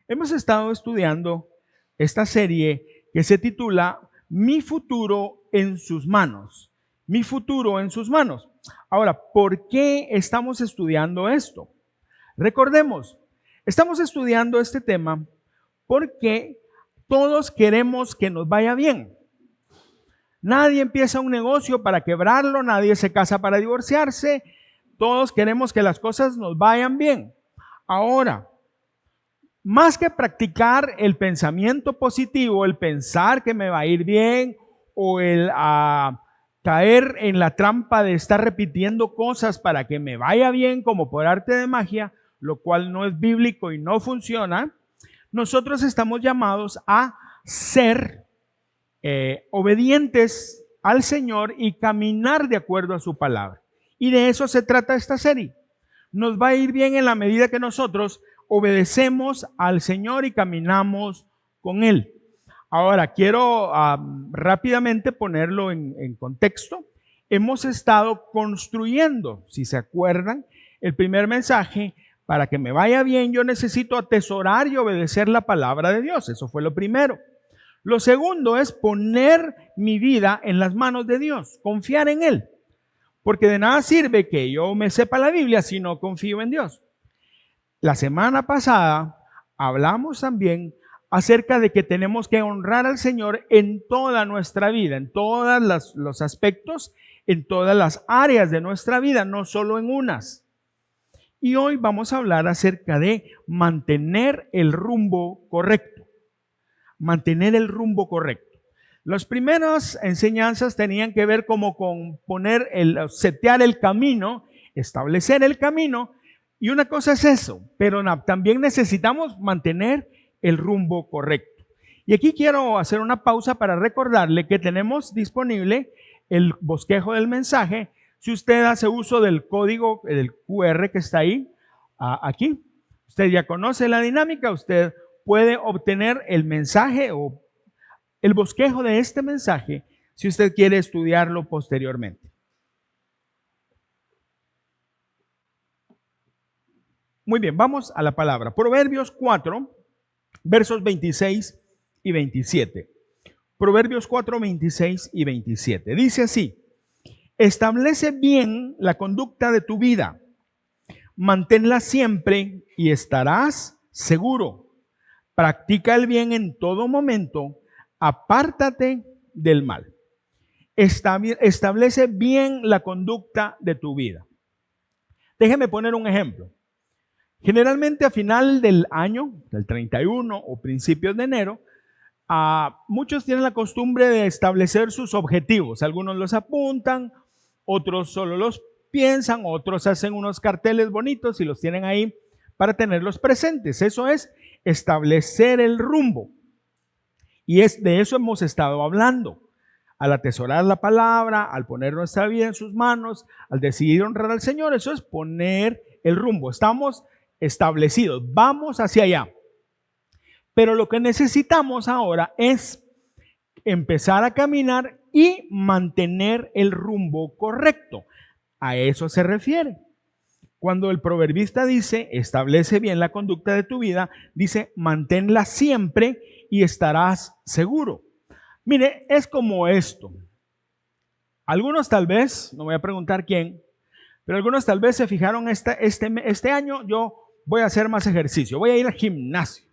Hemos estado estudiando esta serie que se titula Mi futuro en sus manos. Mi futuro en sus manos. Ahora, ¿por qué estamos estudiando esto? Recordemos, estamos estudiando este tema porque todos queremos que nos vaya bien. Nadie empieza un negocio para quebrarlo, nadie se casa para divorciarse. Todos queremos que las cosas nos vayan bien. Ahora, más que practicar el pensamiento positivo, el pensar que me va a ir bien o el caer en la trampa de estar repitiendo cosas para que me vaya bien como por arte de magia, lo cual no es bíblico y no funciona, nosotros estamos llamados a ser obedientes al Señor y caminar de acuerdo a su palabra. Y de eso se trata esta serie. Nos va a ir bien en la medida que nosotros obedecemos al Señor y caminamos con Él. Ahora, quiero rápidamente ponerlo en contexto. Hemos estado construyendo, si se acuerdan, el primer mensaje: para que me vaya bien, yo necesito atesorar y obedecer la palabra de Dios. Eso fue lo primero. Lo segundo es poner mi vida en las manos de Dios, confiar en Él. Porque de nada sirve que yo me sepa la Biblia si no confío en Dios. La semana pasada hablamos también acerca de que tenemos que honrar al Señor en toda nuestra vida, en todos los aspectos, en todas las áreas de nuestra vida, no solo en unas. Y hoy vamos a hablar acerca de mantener el rumbo correcto. Mantener el rumbo correcto. Las primeras enseñanzas tenían que ver como con setear el camino, establecer el camino. Y una cosa es eso, pero también necesitamos mantener el rumbo correcto. Y aquí quiero hacer una pausa para recordarle que tenemos disponible el bosquejo del mensaje. Si usted hace uso del código, del QR que está ahí, aquí, usted ya conoce la dinámica, usted puede obtener el mensaje o el bosquejo de este mensaje si usted quiere estudiarlo posteriormente. Muy bien, vamos a la palabra. Proverbios 4, versos 26 y 27. Proverbios 4, 26 y 27. Dice así: establece bien la conducta de tu vida, manténla siempre y estarás seguro. Practica el bien en todo momento, apártate del mal. Establece bien la conducta de tu vida. Déjeme poner un ejemplo. Generalmente a final del año, del 31 o principios de enero, muchos tienen la costumbre de establecer sus objetivos. Algunos los apuntan, otros solo los piensan, otros hacen unos carteles bonitos y los tienen ahí para tenerlos presentes. Eso es establecer el rumbo. Y de eso hemos estado hablando. Al atesorar la palabra, al poner nuestra vida en sus manos, al decidir honrar al Señor, eso es poner el rumbo. Estamos establecidos, vamos hacia allá. Pero lo que necesitamos ahora es empezar a caminar y mantener el rumbo correcto. A eso se refiere. Cuando el proverbista dice, establece bien la conducta de tu vida, dice, manténla siempre y estarás seguro. Mire, es como esto. Algunos tal vez, no voy a preguntar quién, pero algunos tal vez se fijaron, este año yo voy a hacer más ejercicio, voy a ir al gimnasio.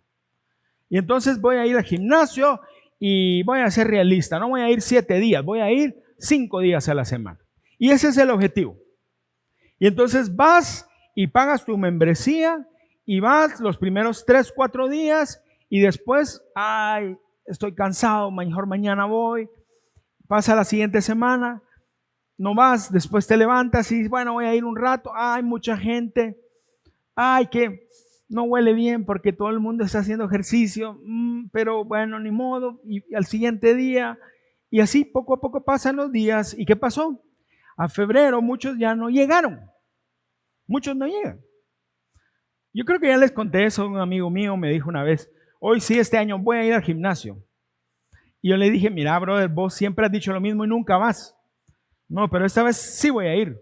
Y entonces voy a ir al gimnasio y voy a ser realista, no voy a ir 7 días, voy a ir 5 días a la semana. Y ese es el objetivo. Y entonces vas y pagas tu membresía y vas los primeros 3, 4 días y después, estoy cansado, mejor mañana voy. Pasa la siguiente semana, no vas, después te levantas y bueno, voy a ir un rato, hay mucha gente, que no huele bien porque todo el mundo está haciendo ejercicio, pero bueno, ni modo, y al siguiente día, y así poco a poco pasan los días. ¿Y qué pasó? A febrero muchos ya no llegaron, muchos no llegan. Yo creo que ya les conté eso. Un amigo mío me dijo una vez, hoy sí, este año voy a ir al gimnasio. Y yo le dije, mira, brother, vos siempre has dicho lo mismo y nunca vas. No, pero esta vez sí voy a ir.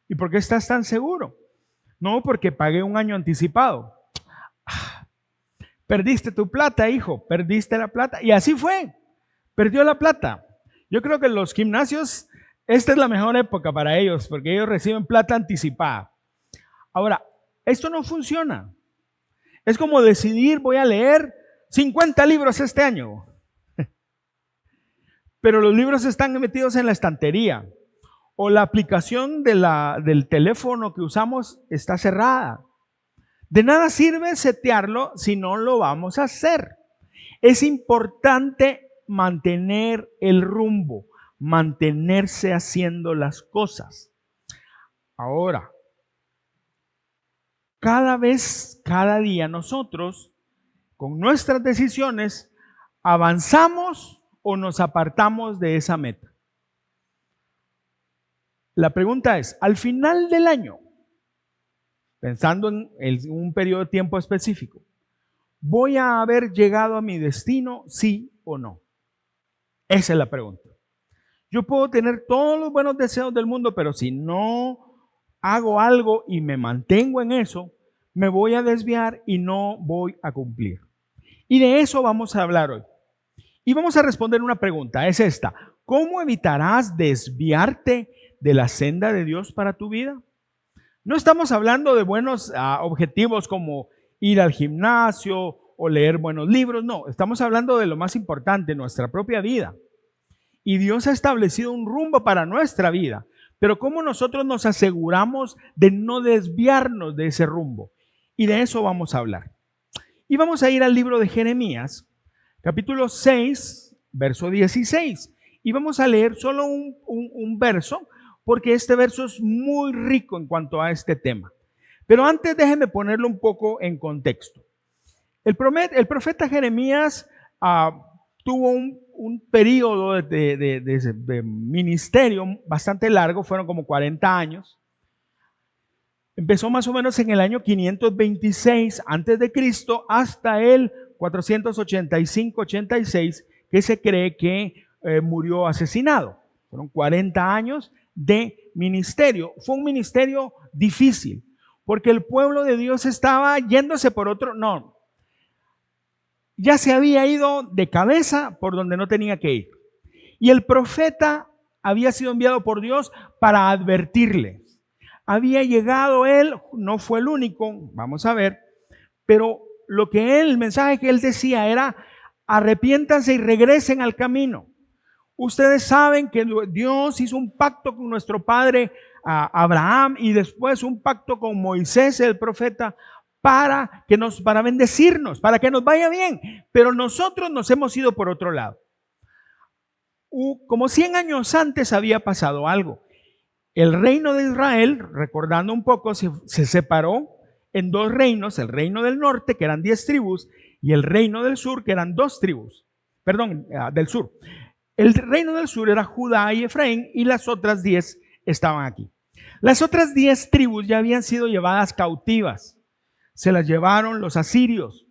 ¿Y por qué estás tan seguro? No, porque pagué un año anticipado. Perdiste tu plata, hijo, perdiste la plata. Y así fue, perdió la plata. Yo creo que los gimnasios, esta es la mejor época para ellos, porque ellos reciben plata anticipada. Ahora, esto no funciona. Es como decidir, voy a leer 50 libros este año. Pero los libros están metidos en la estantería. O la aplicación del teléfono que usamos está cerrada. De nada sirve setearlo si no lo vamos a hacer. Es importante mantener el rumbo, mantenerse haciendo las cosas. Ahora, cada día nosotros, con nuestras decisiones, avanzamos o nos apartamos de esa meta. La pregunta es, al final del año, pensando en un periodo de tiempo específico, ¿voy a haber llegado a mi destino, sí o no? Esa es la pregunta. Yo puedo tener todos los buenos deseos del mundo, pero si no hago algo y me mantengo en eso, me voy a desviar y no voy a cumplir. Y de eso vamos a hablar hoy. Y vamos a responder una pregunta, es esta: ¿cómo evitarás desviarte de la senda de Dios para tu vida? No estamos hablando de buenos objetivos como ir al gimnasio o leer buenos libros, no, estamos hablando de lo más importante, nuestra propia vida. Y Dios ha establecido un rumbo para nuestra vida, pero ¿cómo nosotros nos aseguramos de no desviarnos de ese rumbo? Y de eso vamos a hablar. Y vamos a ir al libro de Jeremías, capítulo 6, verso 16. Y vamos a leer solo un verso, porque este verso es muy rico en cuanto a este tema. Pero antes déjenme ponerlo un poco en contexto. El profeta Jeremías tuvo un periodo de ministerio bastante largo, fueron como 40 años. Empezó más o menos en el año 526 antes de Cristo hasta el 485-86, que se cree que murió asesinado. Fueron 40 años de ministerio. Fue un ministerio difícil, porque el pueblo de Dios estaba yéndose por otro, no, ya se había ido de cabeza por donde no tenía que ir. Y el profeta había sido enviado por Dios para advertirle. Había llegado él, no fue el único, vamos a ver, pero el mensaje que él decía era: arrepiéntanse y regresen al camino. Ustedes saben que Dios hizo un pacto con nuestro padre Abraham y después un pacto con Moisés, el profeta, para bendecirnos, para que nos vaya bien. Pero nosotros nos hemos ido por otro lado. Como 100 años antes había pasado algo. El reino de Israel, recordando un poco, se separó en dos reinos: el reino del norte, que eran 10 tribus, y el reino del sur, que eran 2 tribus. Del sur. El reino del sur era Judá y Efraín, y las otras 10 estaban aquí. Las otras 10 tribus ya habían sido llevadas cautivas. Se las llevaron los asirios.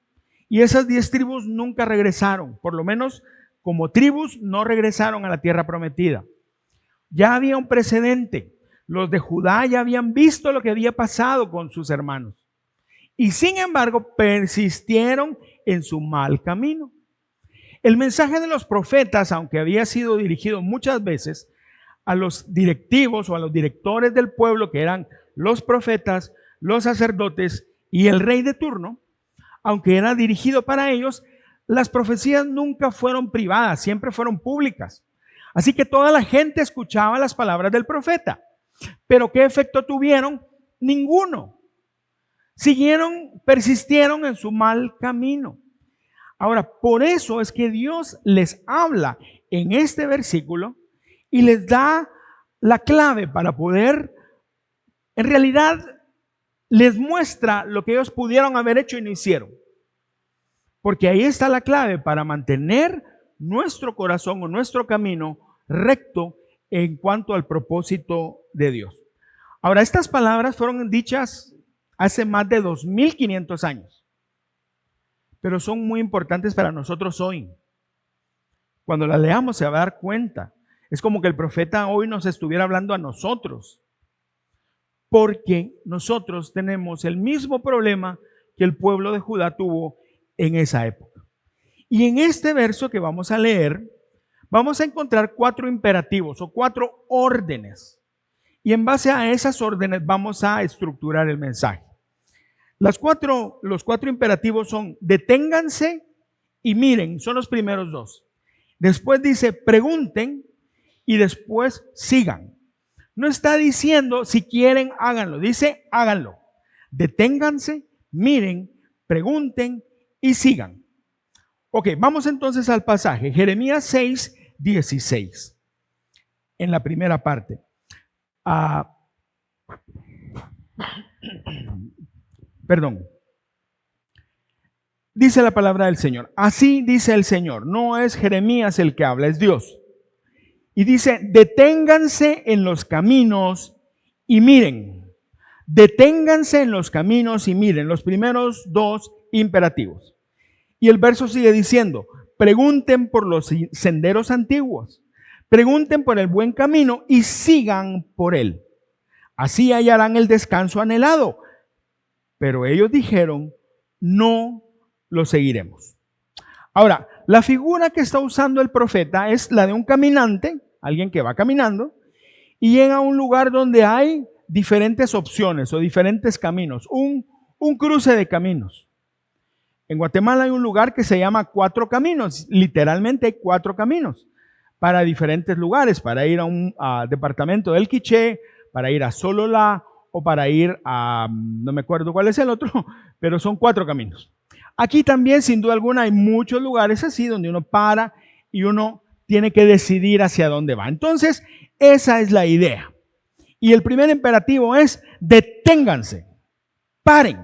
Y esas 10 tribus nunca regresaron. Por lo menos como tribus no regresaron a la tierra prometida. Ya había un precedente. Los de Judá ya habían visto lo que había pasado con sus hermanos. Y sin embargo persistieron en su mal camino. El mensaje de los profetas, aunque había sido dirigido muchas veces a los directivos o a los directores del pueblo, que eran los profetas, los sacerdotes y el rey de turno, aunque era dirigido para ellos, las profecías nunca fueron privadas, siempre fueron públicas. Así que toda la gente escuchaba las palabras del profeta. ¿Pero qué efecto tuvieron? Ninguno. Persistieron en su mal camino. Ahora, por eso es que Dios les habla en este versículo y les da la clave para poder, en realidad, les muestra lo que ellos pudieron haber hecho y no hicieron. Porque ahí está la clave para mantener nuestro corazón o nuestro camino recto en cuanto al propósito de Dios. Ahora, estas palabras fueron dichas hace más de 2500 años, pero son muy importantes para nosotros hoy. Cuando las leamos se va a dar cuenta. Es como que el profeta hoy nos estuviera hablando a nosotros, porque nosotros tenemos el mismo problema que el pueblo de Judá tuvo en esa época. Y en este verso que vamos a leer, vamos a encontrar 4 imperativos o 4 órdenes. Y en base a esas órdenes vamos a estructurar el mensaje. Los 4 imperativos son: deténganse y miren, son los primeros 2. Después dice pregunten y después sigan. No está diciendo si quieren háganlo, dice háganlo. Deténganse, miren, pregunten y sigan. Ok, vamos entonces al pasaje. Jeremías 6, 16. En la primera parte. Perdón. Dice la palabra del Señor. Así dice el Señor. No es Jeremías el que habla, es Dios. Y dice, deténganse en los caminos y miren. Deténganse en los caminos y miren. Los primeros 2 imperativos. Y el verso sigue diciendo, pregunten por los senderos antiguos. Pregunten por el buen camino y sigan por él. Así hallarán el descanso anhelado. Pero ellos dijeron, no lo seguiremos. Ahora, la figura que está usando el profeta es la de un caminante, alguien que va caminando, y llega a un lugar donde hay diferentes opciones o diferentes caminos, un cruce de caminos. En Guatemala hay un lugar que se llama 4 caminos, literalmente hay 4 caminos para diferentes lugares, para ir a un departamento del Quiché, para ir a Sololá o para ir a, no me acuerdo cuál es el otro, pero son 4 caminos. Aquí también, sin duda alguna, hay muchos lugares así donde uno para y uno tiene que decidir hacia dónde va. Entonces, esa es la idea. Y el primer imperativo es deténganse, paren.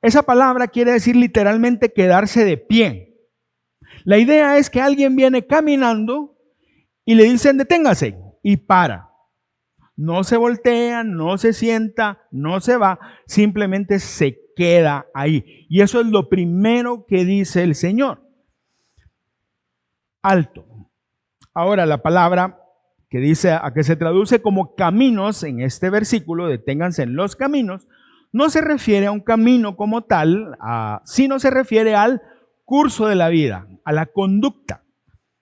Esa palabra quiere decir literalmente quedarse de pie. La idea es que alguien viene caminando y le dicen deténgase y para. No se voltea, no se sienta, no se va, simplemente se queda ahí. Y eso es lo primero que dice el Señor. Alto. Ahora la palabra que dice, a que se traduce como caminos en este versículo, deténganse en los caminos, no se refiere a un camino como tal, sino se refiere al curso de la vida, a la conducta.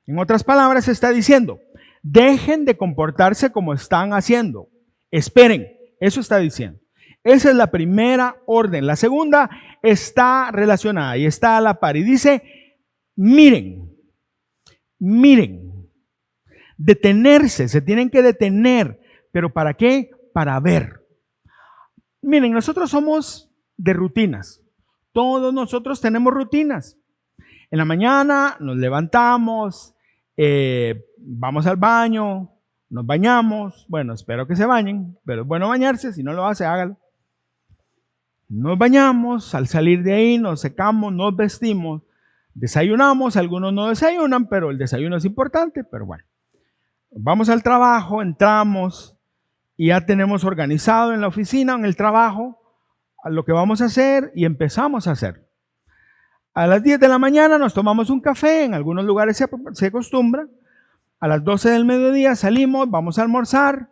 En otras palabras, está diciendo, dejen de comportarse como están haciendo. Esperen, eso está diciendo. Esa es la primera orden. La segunda está relacionada y está a la par. Y dice, miren, miren. Detenerse, se tienen que detener. ¿Pero para qué? Para ver. Miren, nosotros somos de rutinas. Todos nosotros tenemos rutinas. En la mañana nos levantamos, vamos al baño, nos bañamos. Bueno, espero que se bañen, pero es bueno bañarse. Si no lo hace, hágalo. Nos bañamos, al salir de ahí nos secamos, nos vestimos, desayunamos. Algunos no desayunan, pero el desayuno es importante, pero bueno. Vamos al trabajo, entramos y ya tenemos organizado en la oficina, en el trabajo, lo que vamos a hacer y empezamos a hacer. A las 10 de la mañana nos tomamos un café, en algunos lugares se acostumbra. A las 12 del mediodía salimos, vamos a almorzar,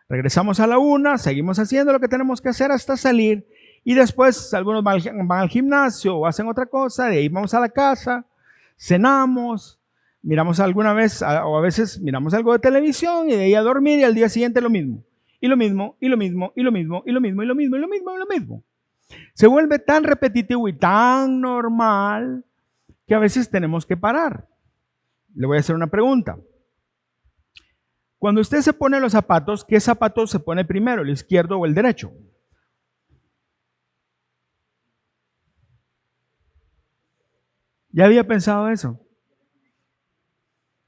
regresamos a la 1, seguimos haciendo lo que tenemos que hacer hasta salir. Y después algunos van al gimnasio o hacen otra cosa, de ahí vamos a la casa, cenamos, miramos alguna vez o a veces miramos algo de televisión y de ahí a dormir y al día siguiente lo mismo. Y lo mismo, y lo mismo, y lo mismo, y lo mismo, y lo mismo, y lo mismo, y lo mismo. Se vuelve tan repetitivo y tan normal que a veces tenemos que parar. Le voy a hacer una pregunta. Cuando usted se pone los zapatos, ¿qué zapato se pone primero, el izquierdo o el derecho? ¿Ya había pensado eso?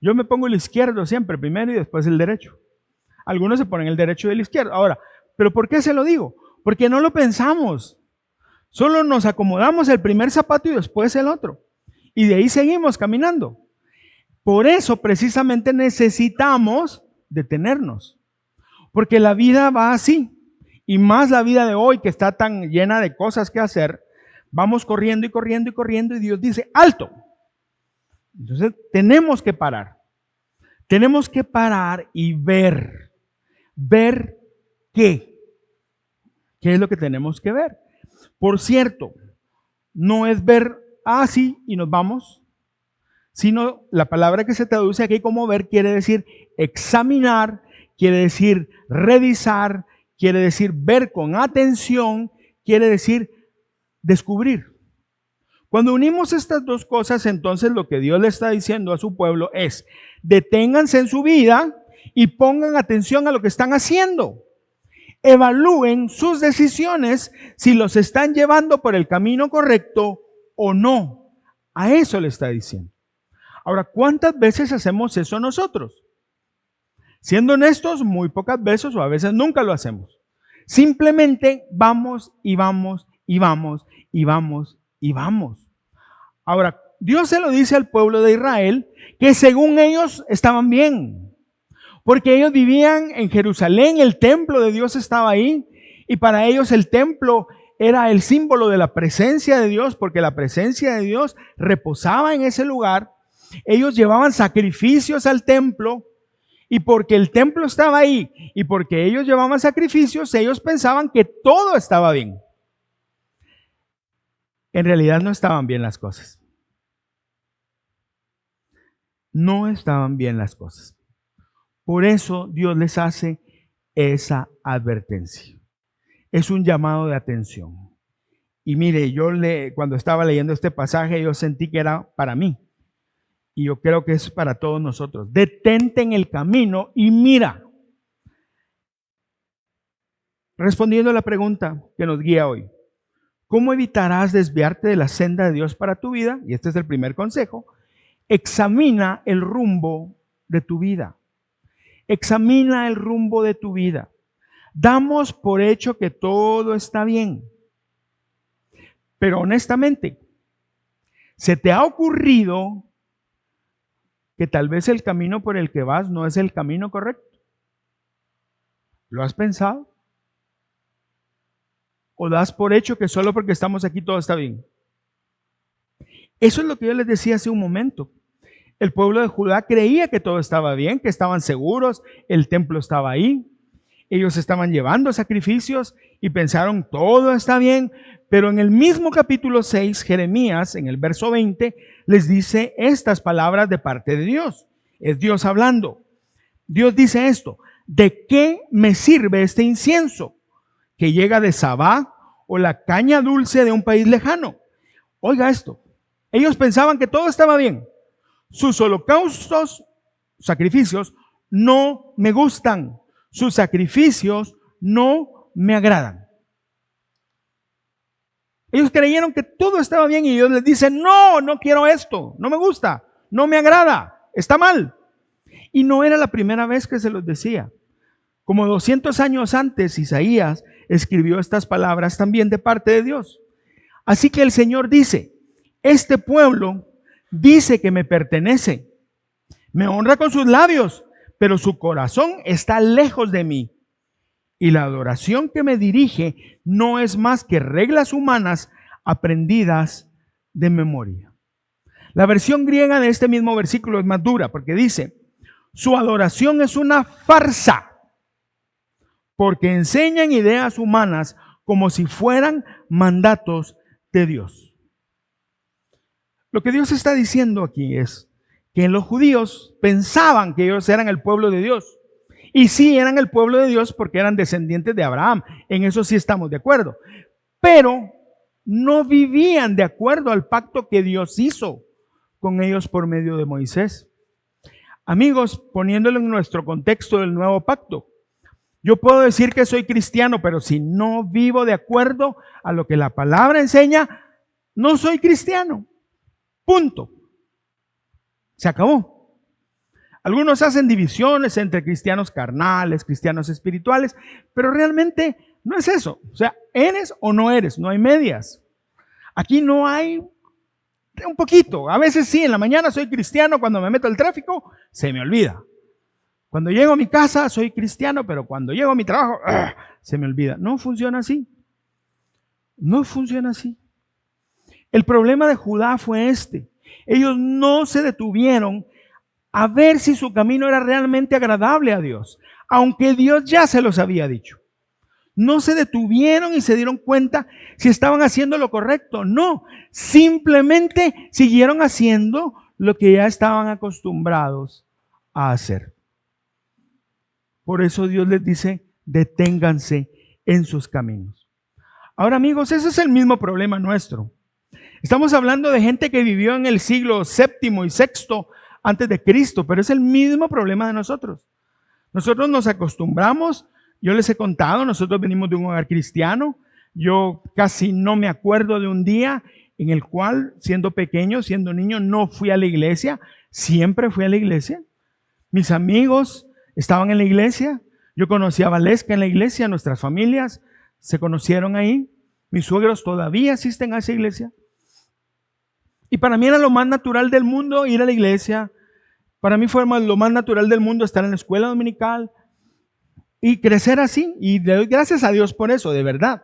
Yo me pongo el izquierdo siempre, primero y después el derecho. Algunos se ponen el derecho y el izquierdo. Ahora, ¿pero por qué se lo digo? Porque no lo pensamos. Solo nos acomodamos el primer zapato y después el otro. Y de ahí seguimos caminando. Por eso precisamente necesitamos detenernos. Porque la vida va así. Y más la vida de hoy que está tan llena de cosas que hacer. Vamos corriendo y corriendo y corriendo y Dios dice, ¡alto! Entonces tenemos que parar. Tenemos que parar y ver. ¿Ver qué? ¿Qué es lo que tenemos que ver? Por cierto, no es ver sí, y nos vamos, sino la palabra que se traduce aquí como ver quiere decir examinar, quiere decir revisar, quiere decir ver con atención, quiere decir descubrir. Cuando unimos estas dos cosas, entonces lo que Dios le está diciendo a su pueblo es: deténganse en su vida y pongan atención a lo que están haciendo. Evalúen sus decisiones si los están llevando por el camino correcto o no. A eso le está diciendo. Ahora, ¿cuántas veces hacemos eso nosotros? Siendo honestos, muy pocas veces o a veces nunca lo hacemos. Simplemente vamos y vamos y vamos y vamos y vamos. Ahora, Dios se lo dice al pueblo de Israel que según ellos estaban bien, porque ellos vivían en Jerusalén, el templo de Dios estaba ahí, y para ellos el templo era el símbolo de la presencia de Dios, porque la presencia de Dios reposaba en ese lugar. Ellos llevaban sacrificios al templo, y porque el templo estaba ahí y porque ellos llevaban sacrificios, ellos pensaban que todo estaba bien. En realidad no estaban bien las cosas. No estaban bien las cosas. Por eso Dios les hace esa advertencia. Es un llamado de atención. Y mire, cuando estaba leyendo este pasaje, yo sentí que era para mí. Y yo creo que es para todos nosotros. Detente en el camino y mira. Respondiendo a la pregunta que nos guía hoy, ¿cómo evitarás desviarte de la senda de Dios para tu vida? Y este es el primer consejo. Examina el rumbo de tu vida. Examina el rumbo de tu vida. Damos por hecho que todo está bien. Pero honestamente, ¿se te ha ocurrido que tal vez el camino por el que vas no es el camino correcto? ¿Lo has pensado? ¿O das por hecho que solo porque estamos aquí todo está bien? Eso es lo que yo les decía hace un momento. El pueblo de Judá creía que todo estaba bien, que estaban seguros, el templo estaba ahí, ellos estaban llevando sacrificios y pensaron todo está bien, pero en el mismo capítulo 6, Jeremías, en el verso 20, les dice estas palabras de parte de Dios. Es Dios hablando. Dios dice esto: ¿de qué me sirve este incienso que llega de Sabá o la caña dulce de un país lejano? Oiga esto, ellos pensaban que todo estaba bien. Sus holocaustos, sacrificios, no me gustan. Sus sacrificios no me agradan. Ellos creyeron que todo estaba bien y Dios les dice: no, no quiero esto, no me gusta, no me agrada, está mal. Y no era la primera vez que se los decía. Como 200 años antes, Isaías escribió estas palabras también de parte de Dios. Así que el Señor dice: este pueblo dice que me pertenece, me honra con sus labios, pero su corazón está lejos de mí. Y la adoración que me dirige no es más que reglas humanas aprendidas de memoria. La versión griega de este mismo versículo es más dura porque dice: su adoración es una farsa, porque enseñan ideas humanas como si fueran mandatos de Dios. Lo que Dios está diciendo aquí es que los judíos pensaban que ellos eran el pueblo de Dios. Y sí, eran el pueblo de Dios porque eran descendientes de Abraham. En eso sí estamos de acuerdo. Pero no vivían de acuerdo al pacto que Dios hizo con ellos por medio de Moisés. Amigos, poniéndolo en nuestro contexto del nuevo pacto, yo puedo decir que soy cristiano, pero si no vivo de acuerdo a lo que la palabra enseña, no soy cristiano. Punto. Se acabó. Algunos hacen divisiones entre cristianos carnales, cristianos espirituales, pero realmente no es eso. O sea, eres o no eres, no hay medias. Aquí no hay un poquito. A veces sí, en la mañana soy cristiano, cuando me meto al tráfico, se me olvida. Cuando llego a mi casa soy cristiano, pero cuando llego a mi trabajo, se me olvida. No funciona así. No funciona así. El problema de Judá fue este. Ellos no se detuvieron a ver si su camino era realmente agradable a Dios, aunque Dios ya se los había dicho. No se detuvieron y se dieron cuenta si estaban haciendo lo correcto. No, simplemente siguieron haciendo lo que ya estaban acostumbrados a hacer. Por eso Dios les dice, deténganse en sus caminos. Ahora, amigos, ese es el mismo problema nuestro. Estamos hablando de gente que vivió en el siglo VII y VI antes de Cristo, pero es el mismo problema de nosotros. Nosotros nos acostumbramos, yo les he contado, nosotros venimos de un hogar cristiano. Yo casi no me acuerdo de un día en el cual, siendo pequeño, siendo niño, no fui a la iglesia. Siempre fui a la iglesia. Mis amigos estaban en la iglesia. Yo conocí a Valesca en la iglesia, nuestras familias se conocieron ahí. Mis suegros todavía asisten a esa iglesia. Y para mí era lo más natural del mundo ir a la iglesia. Para mí fue lo más natural del mundo estar en la escuela dominical y crecer así. Y doy gracias a Dios por eso, de verdad.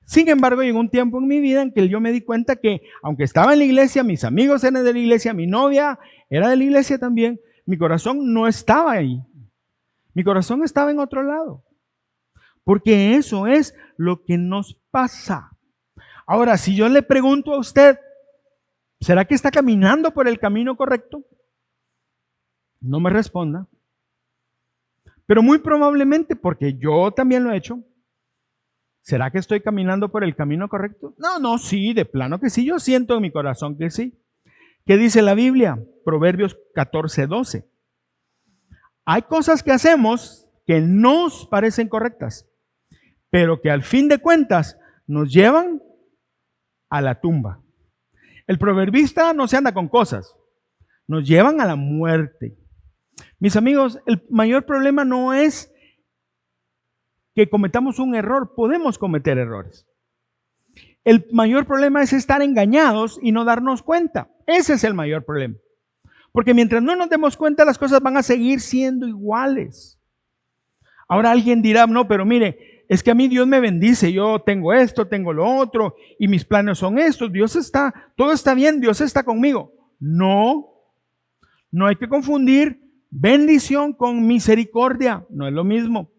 Sin embargo, llegó un tiempo en mi vida en que yo me di cuenta que, aunque estaba en la iglesia, mis amigos eran de la iglesia, mi novia era de la iglesia también, mi corazón no estaba ahí. Mi corazón estaba en otro lado. Porque eso es lo que nos pasa. Ahora, si yo le pregunto a usted, ¿será que está caminando por el camino correcto? No me responda. Pero muy probablemente, porque yo también lo he hecho, ¿será que estoy caminando por el camino correcto? No, sí, de plano que sí. Yo siento en mi corazón que sí. ¿Qué dice la Biblia? Proverbios 14:12. Hay cosas que hacemos que nos parecen correctas, pero que al fin de cuentas nos llevan a la tumba. El proverbista no se anda con cosas, nos llevan a la muerte. Mis amigos, el mayor problema no es que cometamos un error, podemos cometer errores. El mayor problema es estar engañados y no darnos cuenta. Ese es el mayor problema. Porque mientras no nos demos cuenta, las cosas van a seguir siendo iguales. Ahora alguien dirá, no, pero mire, es que a mí Dios me bendice, yo tengo esto, tengo lo otro, y mis planes son estos, todo está bien, Dios está conmigo. No hay que confundir bendición con misericordia, no es lo mismo.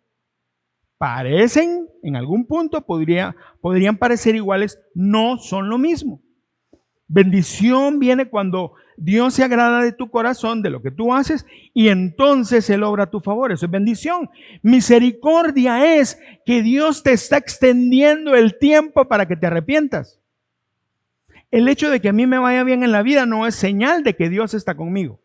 Parecen, en algún punto podrían parecer iguales, no son lo mismo. Bendición viene cuando Dios se agrada de tu corazón, de lo que tú haces, y entonces Él obra a tu favor. Eso es bendición. Misericordia es que Dios te está extendiendo el tiempo para que te arrepientas. El hecho de que a mí me vaya bien en la vida no es señal de que Dios está conmigo.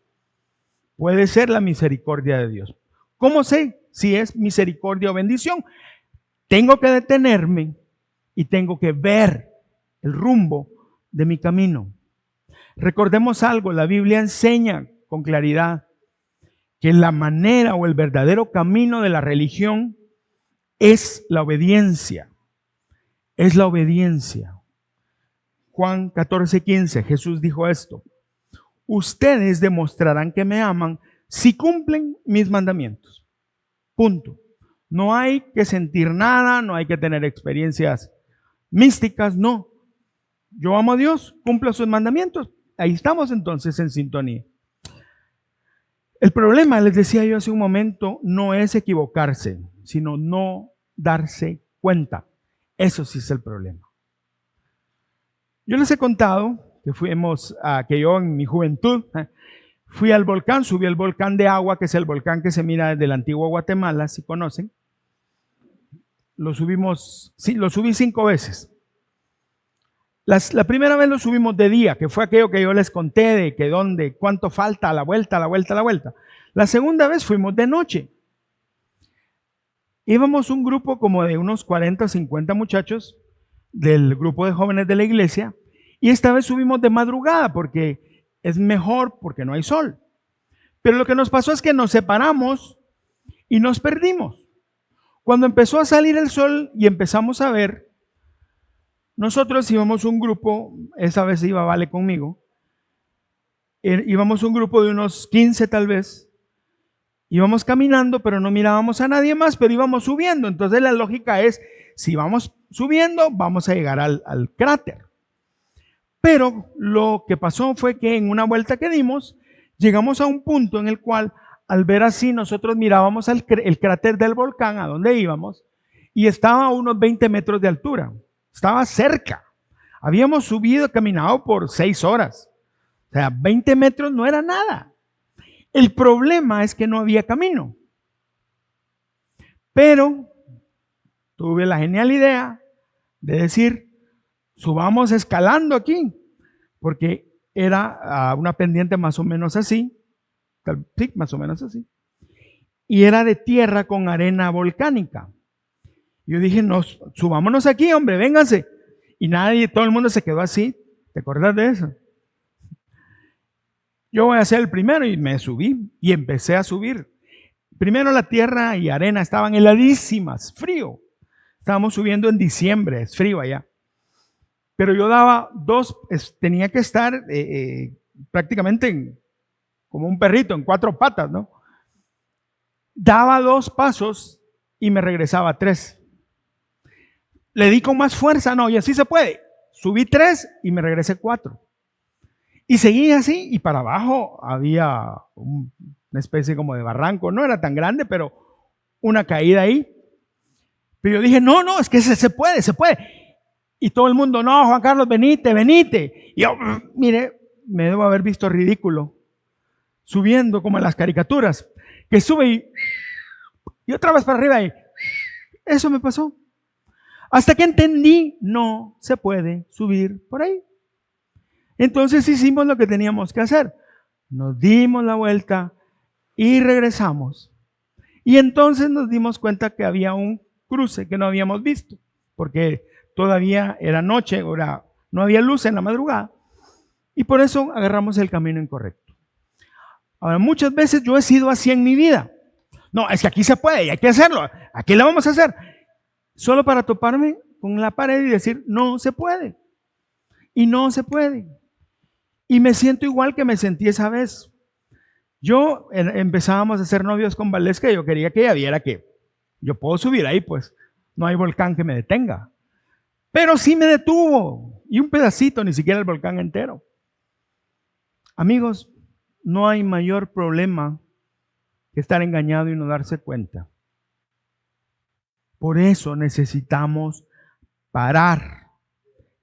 Puede ser la misericordia de Dios. ¿Cómo sé si es misericordia o bendición? Tengo que detenerme y tengo que ver el rumbo de mi camino. Recordemos algo, la Biblia enseña con claridad que la manera o el verdadero camino de la religión es la obediencia. Es la obediencia. Juan 14:15, Jesús dijo esto: ustedes demostrarán que me aman si cumplen mis mandamientos. Punto. No hay que sentir nada, no hay que tener experiencias místicas, no. Yo amo a Dios, cumplo sus mandamientos. Ahí estamos entonces en sintonía. El problema, les decía yo hace un momento, no es equivocarse, sino no darse cuenta. Eso sí es el problema. Yo les he contado que yo en mi juventud fui al volcán, subí al volcán de Agua, que es el volcán que se mira desde la antigua Guatemala, si conocen. Lo subí 5 veces. La primera vez lo subimos de día, que fue aquello que yo les conté de que cuánto falta a la vuelta. La segunda vez fuimos de noche. Íbamos un grupo como de unos 40 o 50 muchachos del grupo de jóvenes de la iglesia, y esta vez subimos de madrugada porque es mejor, porque no hay sol. Pero lo que nos pasó es que nos separamos y nos perdimos. Cuando empezó a salir el sol y empezamos a ver, nosotros íbamos un grupo, esa vez iba Vale conmigo, íbamos un grupo de unos 15 tal vez, íbamos caminando, pero no mirábamos a nadie más, pero íbamos subiendo. Entonces la lógica es, si vamos subiendo, vamos a llegar al cráter. Pero lo que pasó fue que en una vuelta que dimos, llegamos a un punto en el cual, al ver así, nosotros mirábamos el cráter del volcán a donde íbamos, y estaba a unos 20 metros de altura. Estaba cerca. Habíamos subido, caminado por 6 horas. O sea, 20 metros no era nada. El problema es que no había camino. Pero tuve la genial idea de decir, subamos escalando aquí, porque era una pendiente más o menos así, sí, más o menos así, y era de tierra con arena volcánica. Yo dije, subámonos aquí, hombre, vénganse. Y todo el mundo se quedó así. ¿Te acuerdas de eso? Yo voy a ser el primero y me subí y empecé a subir. Primero la tierra y arena estaban heladísimas, frío. Estábamos subiendo en diciembre, es frío allá. Pero yo daba tenía que estar prácticamente como un perrito en 4 patas, ¿no? Daba 2 pasos y me regresaba 3. Le di con más fuerza, no, y así se puede. Subí 3 y me regresé 4. Y seguí así, y para abajo había una especie como de barranco. No era tan grande, pero una caída ahí. Pero yo dije, no, es que se puede. Y todo el mundo, no, Juan Carlos, venite. Y yo, mire, me debo haber visto ridículo. Subiendo como en las caricaturas. Que sube y otra vez para arriba y eso me pasó. Hasta que entendí, no se puede subir por ahí. Entonces hicimos lo que teníamos que hacer. Nos dimos la vuelta y regresamos. Y entonces nos dimos cuenta que había un cruce que no habíamos visto, porque todavía era noche, no había luz en la madrugada. Y por eso agarramos el camino incorrecto. Ahora, muchas veces yo he sido así en mi vida. No, es que aquí se puede y hay que hacerlo. Aquí lo vamos a hacer. Solo para toparme con la pared y decir, no se puede. Y no se puede. Y me siento igual que me sentí esa vez. Empezábamos a ser novios con Valesca y yo quería que ella viera que yo puedo subir ahí, pues no hay volcán que me detenga. Pero sí me detuvo. Y un pedacito, ni siquiera el volcán entero. Amigos, no hay mayor problema que estar engañado y no darse cuenta. Por eso necesitamos parar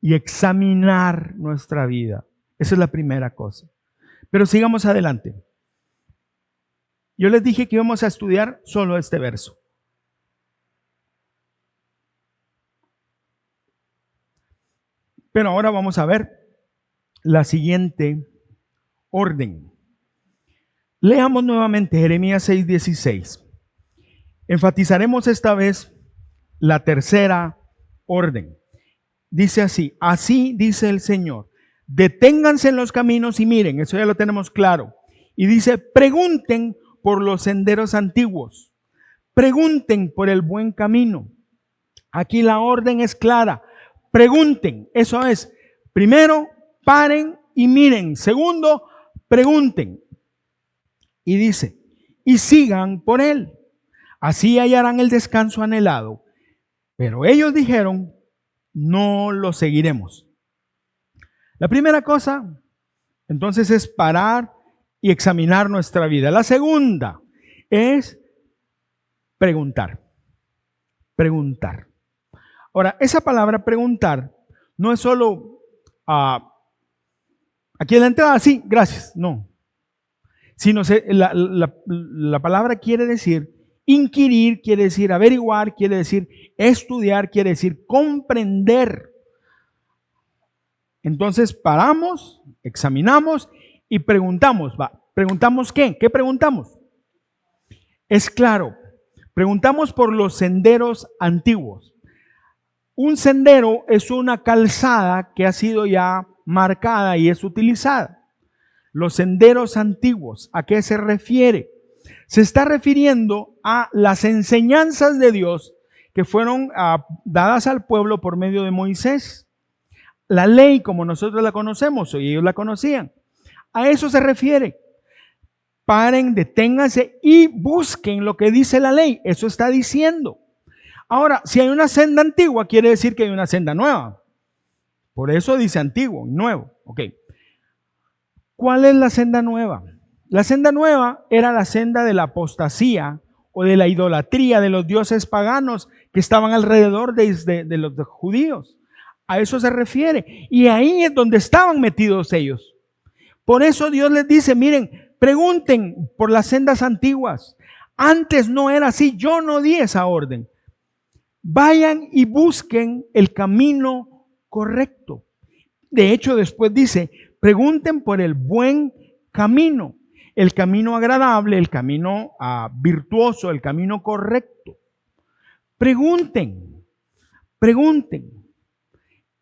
y examinar nuestra vida. Esa es la primera cosa. Pero sigamos adelante. Yo les dije que íbamos a estudiar solo este verso. Pero ahora vamos a ver la siguiente orden. Leamos nuevamente Jeremías 6:16. Enfatizaremos esta vez la tercera orden. Dice así dice el Señor, deténganse en los caminos y miren, eso ya lo tenemos claro. Y dice, pregunten por los senderos antiguos, pregunten por el buen camino. Aquí la orden es clara, pregunten, eso es, primero, paren y miren. Segundo, pregunten. Y dice, y sigan por él. Así hallarán el descanso anhelado. Pero ellos dijeron, no lo seguiremos. La primera cosa, entonces, es parar y examinar nuestra vida. La segunda es preguntar. Preguntar. Ahora, esa palabra preguntar no es solo aquí en la entrada, sí, gracias, no. Sino la palabra quiere decir inquirir, quiere decir averiguar, quiere decir estudiar, quiere decir comprender. Entonces paramos, examinamos y preguntamos. ¿Preguntamos qué? ¿Qué preguntamos? Es claro, preguntamos por los senderos antiguos. Un sendero es una calzada que ha sido ya marcada y es utilizada. Los senderos antiguos, ¿a qué se refiere? Se está refiriendo a las enseñanzas de Dios que fueron dadas al pueblo por medio de Moisés. La ley como nosotros la conocemos, o ellos la conocían. A eso se refiere. Paren, deténganse y busquen lo que dice la ley. Eso está diciendo. Ahora, si hay una senda antigua, quiere decir que hay una senda nueva. Por eso dice antiguo y nuevo. Ok. ¿Cuál es la senda nueva? La senda nueva era la senda de la apostasía o de la idolatría de los dioses paganos que estaban alrededor de los judíos. A eso se refiere. Y ahí es donde estaban metidos ellos. Por eso Dios les dice, miren, pregunten por las sendas antiguas. Antes no era así, yo no di esa orden. Vayan y busquen el camino correcto. De hecho, después dice, pregunten por el buen camino, el camino agradable, el camino virtuoso, el camino correcto. Pregunten.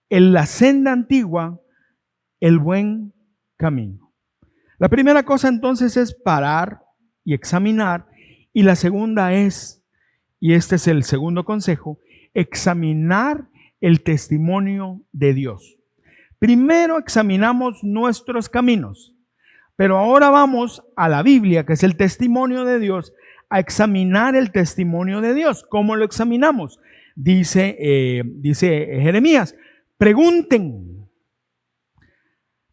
En la senda antigua, el buen camino. La primera cosa entonces es parar y examinar. Y la segunda es, y este es el segundo consejo, examinar el testimonio de Dios. Primero examinamos nuestros caminos, pero ahora vamos a la Biblia, que es el testimonio de Dios, a examinar el testimonio de Dios. ¿Cómo lo examinamos? Dice Jeremías, pregunten.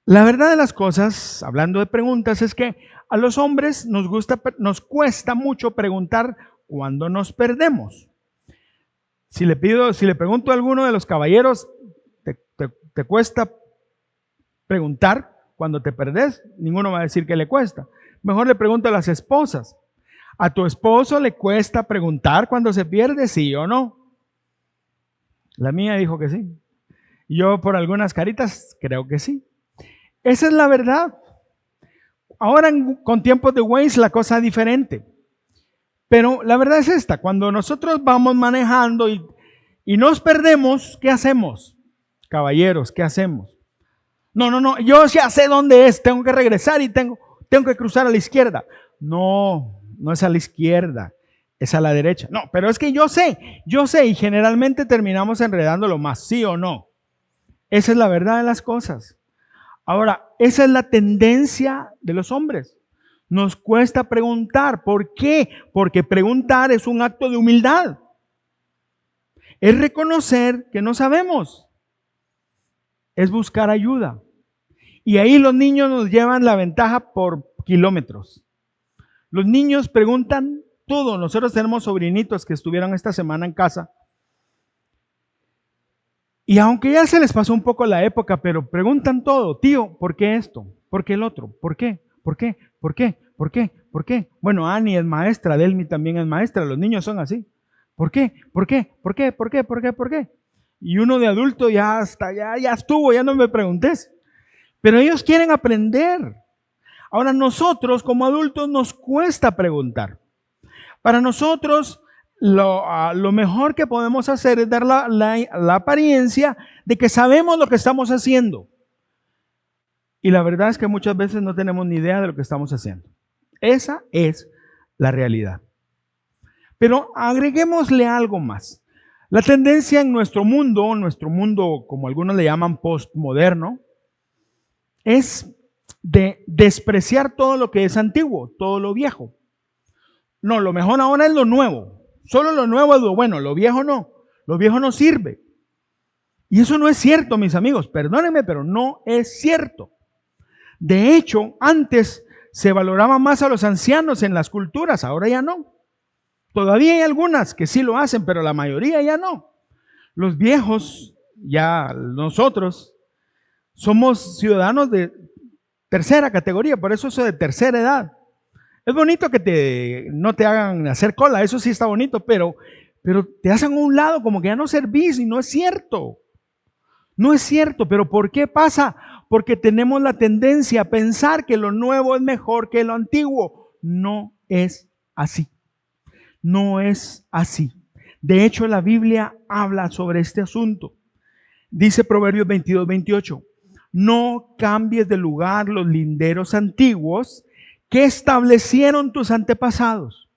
La verdad de las cosas, hablando de preguntas, es que a los hombres nos cuesta mucho preguntar cuando nos perdemos. Si le pregunto a alguno de los caballeros, ¿te cuesta preguntar cuando te perdés? Ninguno va a decir que le cuesta. Mejor le pregunto a las esposas. ¿A tu esposo le cuesta preguntar cuando se pierde, sí o no? La mía dijo que sí. Yo por algunas caritas creo que sí. Esa es la verdad. Ahora con tiempos de Waze la cosa es diferente. Pero la verdad es esta, cuando nosotros vamos manejando y nos perdemos, ¿qué hacemos? Caballeros, ¿qué hacemos? No, yo ya sé dónde es, tengo que regresar y tengo que cruzar a la izquierda. No es a la izquierda, es a la derecha. No, pero es que yo sé, y generalmente terminamos enredándolo más, ¿sí o no? Esa es la verdad de las cosas. Ahora, esa es la tendencia de los hombres. Nos cuesta preguntar. ¿Por qué? Porque preguntar es un acto de humildad. Es reconocer que no sabemos. Es buscar ayuda. Y ahí los niños nos llevan la ventaja por kilómetros. Los niños preguntan todo. Nosotros tenemos sobrinitos que estuvieron esta semana en casa. Y aunque ya se les pasó un poco la época, pero preguntan todo. Tío, ¿por qué esto? ¿Por qué el otro? ¿Por qué? ¿Por qué? ¿Por qué? ¿Por qué? ¿Por qué? Bueno, Annie es maestra, Delmi también es maestra, los niños son así. ¿Por qué? ¿Por qué? ¿Por qué? ¿Por qué? ¿Por qué? ¿Por qué? Y uno de adulto ya estuvo, ya no me preguntes. Pero ellos quieren aprender. Ahora nosotros como adultos nos cuesta preguntar. Para nosotros lo mejor que podemos hacer es dar la apariencia de que sabemos lo que estamos haciendo. Y la verdad es que muchas veces no tenemos ni idea de lo que estamos haciendo. Esa es la realidad. Pero agreguémosle algo más. La tendencia en nuestro mundo como algunos le llaman postmoderno, es de despreciar todo lo que es antiguo, todo lo viejo. No, lo mejor ahora es lo nuevo. Solo lo nuevo es lo bueno, lo viejo no. Lo viejo no sirve. Y eso no es cierto, mis amigos. Perdónenme, pero no es cierto. De hecho, antes se valoraba más a los ancianos en las culturas, ahora ya no. Todavía hay algunas que sí lo hacen, pero la mayoría ya no. Los viejos, ya nosotros, somos ciudadanos de tercera categoría, por eso de tercera edad. Es bonito que no te hagan hacer cola, eso sí está bonito, pero te hacen a un lado como que ya no servís y no es cierto. No es cierto, pero ¿por qué pasa? Porque tenemos la tendencia a pensar que lo nuevo es mejor que lo antiguo. No es así. No es así. De hecho, la Biblia habla sobre este asunto. Dice Proverbios 22:28. No cambies de lugar los linderos antiguos que establecieron tus antepasados.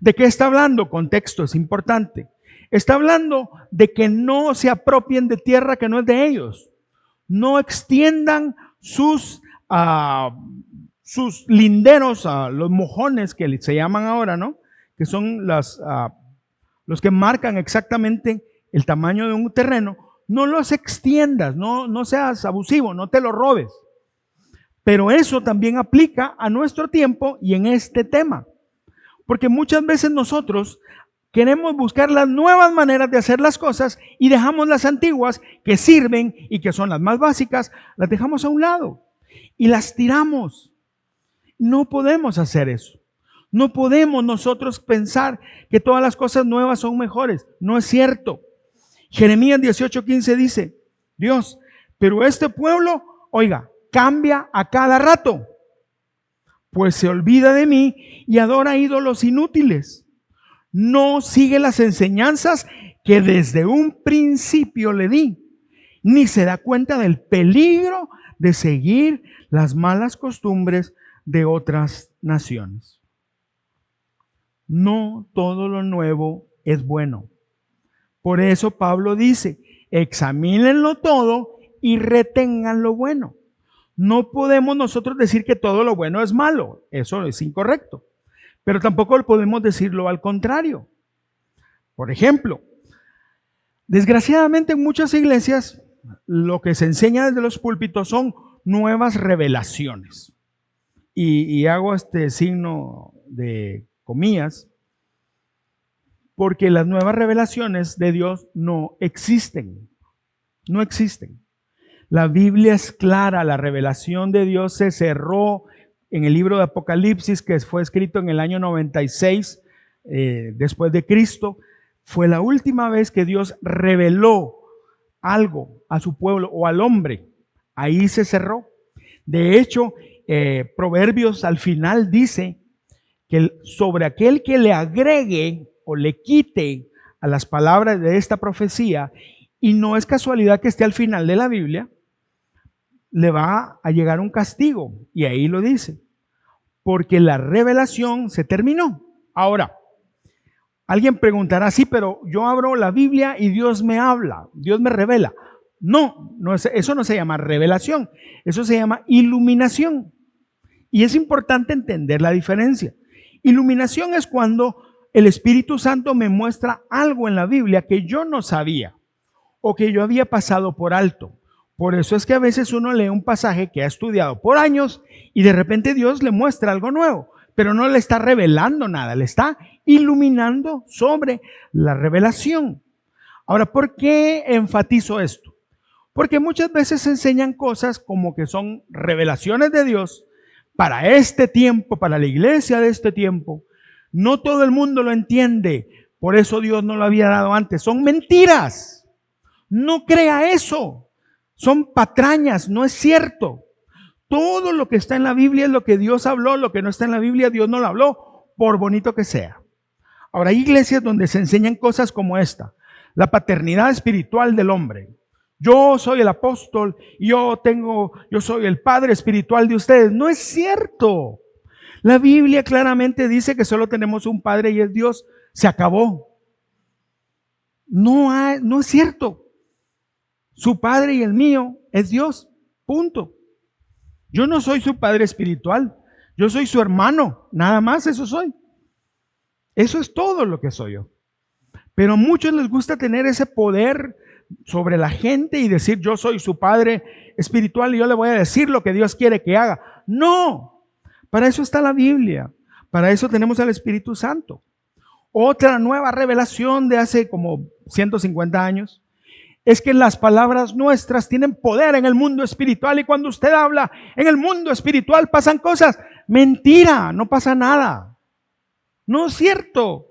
¿De qué está hablando? Contexto, es importante. Está hablando de que no se apropien de tierra que no es de ellos. No extiendan sus linderos, los mojones que se llaman ahora, ¿no? Que son los que marcan exactamente el tamaño de un terreno. No los extiendas, no seas abusivo, no te lo robes. Pero eso también aplica a nuestro tiempo y en este tema. Porque muchas veces nosotros Queremos buscar las nuevas maneras de hacer las cosas y dejamos las antiguas que sirven y que son las más básicas, las dejamos a un lado y las tiramos. No podemos hacer eso. No podemos nosotros pensar que todas las cosas nuevas son mejores. No es cierto. Jeremías 18:15 dice, Dios, pero este pueblo, oiga, cambia a cada rato, pues se olvida de mí y adora ídolos inútiles. No sigue las enseñanzas que desde un principio le di, ni se da cuenta del peligro de seguir las malas costumbres de otras naciones. No todo lo nuevo es bueno. Por eso Pablo dice, examínenlo todo y retengan lo bueno. No podemos nosotros decir que todo lo bueno es malo. Eso es incorrecto. Pero tampoco podemos decirlo al contrario. Por ejemplo, desgraciadamente en muchas iglesias lo que se enseña desde los púlpitos son nuevas revelaciones. Y hago este signo de comillas, porque las nuevas revelaciones de Dios no existen. No existen. La Biblia es clara, la revelación de Dios se cerró en el libro de Apocalipsis, que fue escrito en el año 96 después de Cristo. Fue la última vez que Dios reveló algo a su pueblo o al hombre. Ahí se cerró. De hecho, Proverbios al final dice que sobre aquel que le agregue o le quite a las palabras de esta profecía, y no es casualidad que esté al final de la Biblia, le va a llegar un castigo. Y ahí lo dice, porque la revelación se terminó. Ahora, alguien preguntará, sí, pero yo abro la Biblia y Dios me habla, Dios me revela. No, eso no se llama revelación, eso se llama iluminación. Y es importante entender la diferencia. Iluminación es cuando el Espíritu Santo me muestra algo en la Biblia que yo no sabía o que yo había pasado por alto. Por eso es que a veces uno lee un pasaje que ha estudiado por años y de repente Dios le muestra algo nuevo, pero no le está revelando nada, le está iluminando sobre la revelación. Ahora, ¿por qué enfatizo esto? Porque muchas veces se enseñan cosas como que son revelaciones de Dios para este tiempo, para la iglesia de este tiempo. No todo el mundo lo entiende, por eso Dios no lo había dado antes. Son mentiras. No crea eso. Son patrañas, no es cierto. Todo lo que está en la Biblia es lo que Dios habló, lo que no está en la Biblia Dios no lo habló, por bonito que sea. Ahora, hay iglesias donde se enseñan cosas como esta, la paternidad espiritual del hombre. Yo soy el apóstol, yo soy el padre espiritual de ustedes. No es cierto. La Biblia claramente dice que solo tenemos un padre y es Dios. Se acabó. No es cierto. Su padre y el mío es Dios. Punto. Yo no soy su padre espiritual. Yo soy su hermano. Nada más eso soy. Eso es todo lo que soy yo. Pero a muchos les gusta tener ese poder sobre la gente y decir yo soy su padre espiritual y yo le voy a decir lo que Dios quiere que haga. No. Para eso está la Biblia. Para eso tenemos al Espíritu Santo. Otra nueva revelación de hace como 150 años es que las palabras nuestras tienen poder en el mundo espiritual y cuando usted habla en el mundo espiritual pasan cosas. Mentira, no pasa nada. No es cierto.